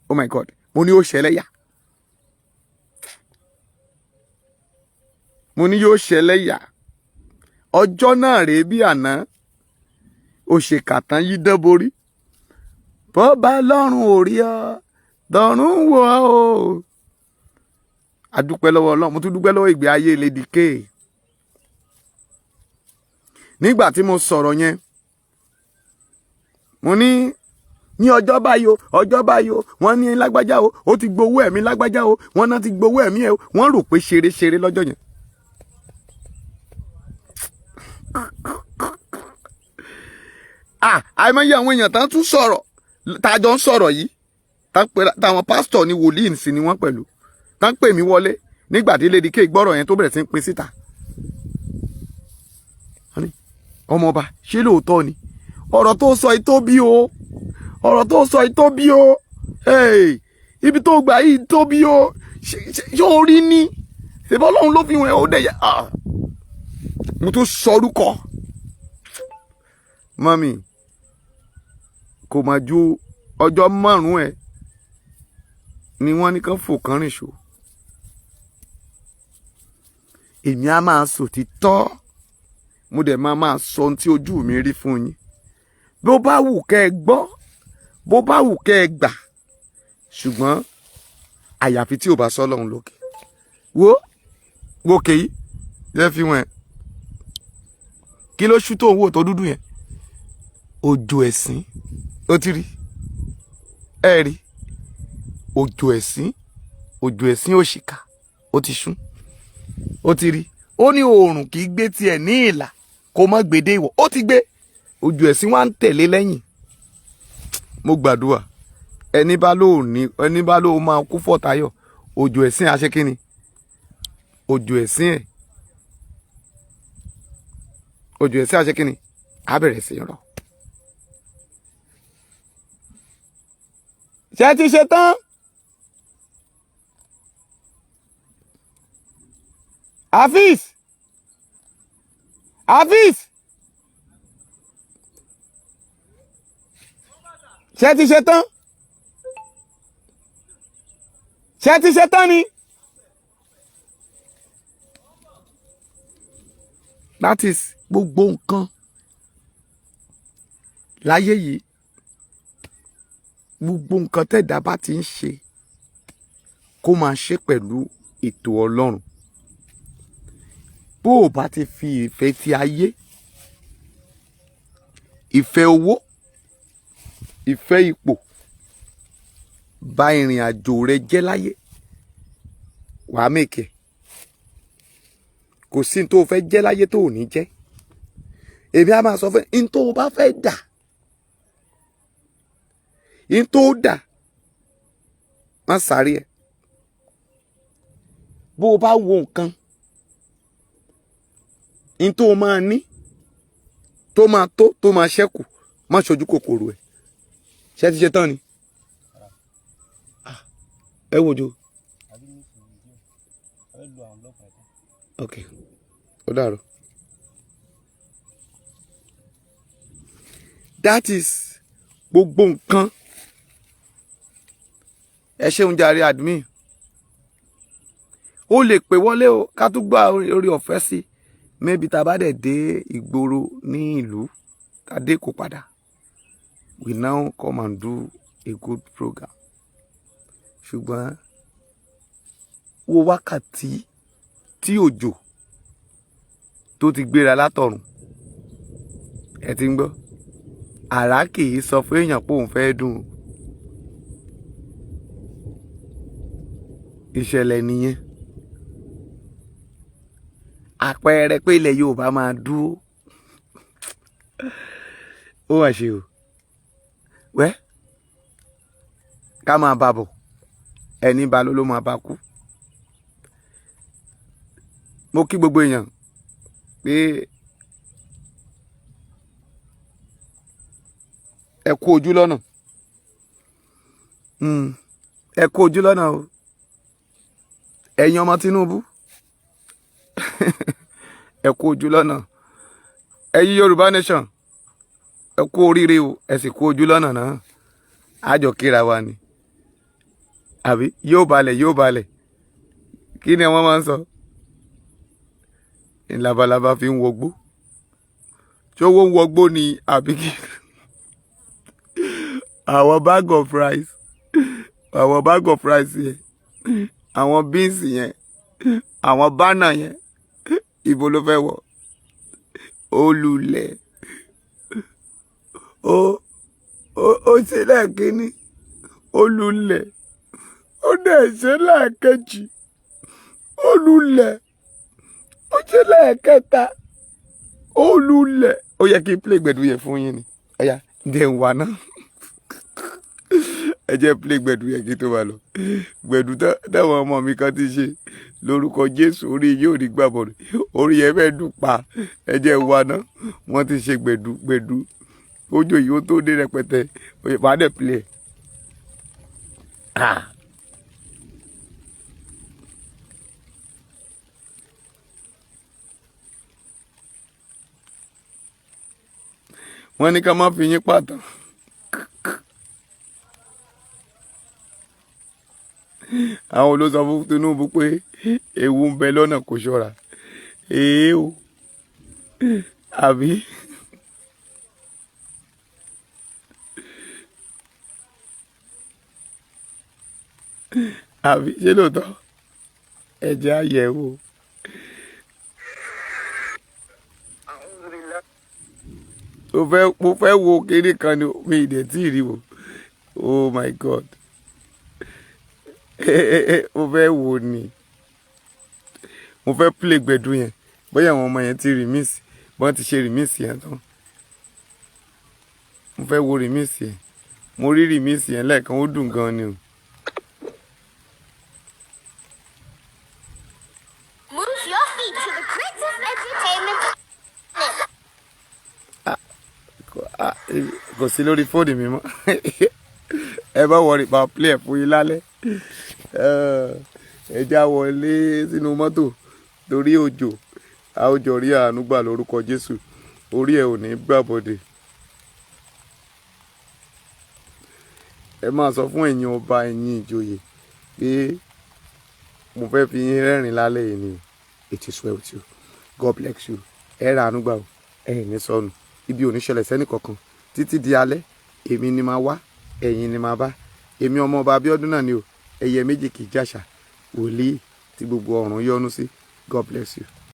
Oh my God, mo ní yóò ṣẹlẹ́yà. mo ní yóò ṣẹlẹ́yà. ọjọ́ náà rèé bí àná òṣèkàtàn yí dán borí. bọ́ba lọ́rùn ò rí ọ dọ̀rùn wò ó. a dúpẹ́ lọ́wọ́ Ọlọ́run, mo tún dúpẹ́ lọ́wọ́ ìgbé ayé Lady K. nígbà tí mo sọ̀rọ̀ yẹn mo ní ọjọ́ báyìí o, ọjọ́ báyìí o, wọ́n ní lágbájá o, ó ti gbowó ẹ̀mí lágbájá o, wọ́n náà ti gbowó ẹ̀mí ẹ̀ o. wọ́n rò pé ṣeré lọ́jọ́ yẹn. àìmọye àwọn èèyàn tán tún sọ̀rọ̀ tájọ ń sọ̀rọ̀ yìí táwọn pásítọ̀ ní wòlíì sí ni wọ́n pẹ̀lú tán pè mí wọlé nígbà tí Lady K gbọ́rọ̀ yẹn tó bẹ̀rẹ̀ sí ń pín síta. ọmọọba ṣé lóòótọ́ ni ọ̀rọ̀ tó sọ yìí tó bí o, ọ̀rọ̀ tó sọ yìí tó bí o, ibi tó gbà yìí tó bí o, yóò rí ní ṣèbọ́ Ọlọ́run ló fi wọn ó dẹ̀ yẹ. mo tún sọ orúkọ mọ́mì kò má ju ọjọ́ márùn-ún ẹ̀ ni wọ́n ní kán fò kán rìn ṣò. èmi á máa sòtítọ́, mo dẹ̀ máa sọ ohun tí ojú mi rí fún yín. bó bá wù kẹ́ ẹ gbọ́, bó bá wù kẹ́ ẹ gbà, ṣùgbọ́n àyàfi tí ò bá sọ Ọlọ́run lókè. wo kèyí lẹ́ fi wọn ẹ̀ kí ló ṣú tó ń wò tó dúdú yẹn? òjò ẹ̀sìn ó ti rí ẹ rí òjò ẹ̀sìn òṣìkà ó ti ṣún ó ti rí. ó ní oòrùn kì í gbé tiẹ̀ ní ìlà kó má gbédé ìwọ̀, ó ti gbé. òjò ẹ̀sìn wá ń tẹ̀lé lẹ́yìn. mo gbàdúrà ẹni bá lóò máa kú fọ̀tayọ̀, òjò ẹ̀sìn àṣekínni, òjò ẹ̀sìn àṣekínni á bẹ̀rẹ̀ sí rọ̀. ṣé ti ṣe tán? Hafiz ṣé ti ṣe tán? ṣé ti ṣe tán ni? that is gbogbo nǹkan láyé yìí, gbogbo nǹkan tẹ́dá bá ti ń ṣe kó máa ṣe pẹ̀lú ètò Ọlọ́run. bó o bá ti fi ìfẹ́ ti ayé, ìfẹ́ owó, ìfẹ́ ipò bà ìrìn àjò rẹ jẹ́ láyé, wàá mèkè. kò sí ní tó o fẹ́ jẹ́ láyé tó ò ní jẹ́. èmi á máa sọ fún ẹ ní tó o bá fẹ́ dà, ní tó dà má sáré ẹ. bó o bá wo nǹkan ní tó o máa ní, tó máa tó, tó máa ṣẹ́kù, má ṣojú kòkòrò ẹ̀. ṣé ti ṣe tán ni? ẹ wojú. ok ó dàrú. that is gbogbo nǹkan. ẹ ṣeun jàre admin. ó lè pè wọlé o ká tún gbà orí ọ̀fẹ́ sí maybe tá a bá dẹ̀ dé ìgboro ní ìlú tá a dé kó padà. we now come and do a good program. ṣùgbọ́n wo wákàtí tí òjò tó ti gbéra látọ̀run. Ẹ ti ń gbọ́, àrá kì í sọ fún èèyàn pé òun fẹ́ dùn. Ìṣẹ̀lẹ̀ nìyẹn. Àpẹẹrẹ pé ilẹ̀ Yorùbá máa dúró. Ó wà ṣe o. Wẹ́ ká máa bá bọ̀, ẹni bá ló máa bá kú. Mo kí gbogbo èèyàn pé ẹ kú ojú lọ́nà. Ẹ kú ojú lọ́nà o. Ẹ̀yin ọmọ Tinubu. Ẹ kú ojú lọ́nà. Ẹ̀yin Yorùbá nation. Ẹ kú oríire o. Ẹ sì kú ojú lọ́nà náà. Àjọ kíra wa ni. Àbí yóò balẹ̀ yóò balẹ̀. Kí ni wọ́n máa ń sọ? Labalábá fi ń wọgbó. Ṣé owó ń wọgbó ni àbí kí? Àwọn bag of rice. Àwọn bag of rice yẹn. Àwọn beans yẹn. Àwọn bánà yẹn. Ibo ló fẹ́ wọ̀? Olùlẹ̀. Ó ṣe lẹ́ẹ̀kínní. Olùlẹ̀. Ó dẹ̀ ṣe lẹ́ẹ̀kejì. Olùlẹ̀. Ó ṣe lẹ́ẹ̀kẹta. Olùlẹ̀. Ó yẹ kí n play gbẹ̀du yẹn fún yín ni. Ẹ̀yà ǹdẹ̀ ń wà náà. Ẹ jẹ́ play gbẹ̀du yẹn kí tó wà lọ. Gbẹ̀du táwọn ọmọ mi kan ti ṣe lórúkọ Jésù, orí yóò rí gbàbọ̀ rẹ̀. Orí ẹ fẹ́ dùn pa. Ẹ jẹ́ wà náà. Wọ́n ti ṣe gbẹ̀du. Ojo yìí ó tó dé rẹpẹtẹ. Màá dẹ̀ play. Wọ́n ní ká má fi yín pàtàn. Àwọn olóṣọ fún Tinubu pé ewu ń bẹ lọ́nà kò ṣọ́ra. O àbí ṣé lóòótọ́? Ẹ jẹ́ àyẹ̀wò. Mo fẹ́ wo kéré kan ni mi ì dẹ̀ tí ì rí wo. Oh my God. Mo fẹ́ wo ni. Mo fẹ́ play gbẹ̀du yẹn. Bóyá àwọn ọmọ yẹn ti remix. Bọ́n ti ṣe remix yẹn tán. Mo fẹ́ wo remix yẹn. Mo rí remix yẹn lẹ́ẹ̀kan, ó dùn gan ni o. Move your feet to the Princess Entertainment. Kò sí lórí fóònù mi mọ́. Ẹ bá wọrí pa play ẹ̀ fún yín lálẹ́. Ẹ já wọlé sínú mọ́tò torí òjò. A ó jọ rí àánú gbà lórúkọ Jésù. Orí ẹ ò ní gbàbọ̀dè. Ẹ máa sọ fún ẹ̀yin ọba, ẹ̀yin ìjòyè pé mo fẹ́ fi yín rẹ́rìn lálẹ́ yìí ni. It is well with you. God bless you. Ẹ ra àánú gbà o. Ẹ ní sọnù. Ibi ò ní ṣẹlẹ̀ sẹ́nì kankan. Títí di alẹ́, èmi ni máa wá, ẹ̀yin ni máa bá. Èmi ọmọ ọba Abíọ́dún náà ni o. Ẹyẹ méjì kì í jàṣà. Wòlíì tí gbogbo ọ̀run yọ́nú sí. God bless you.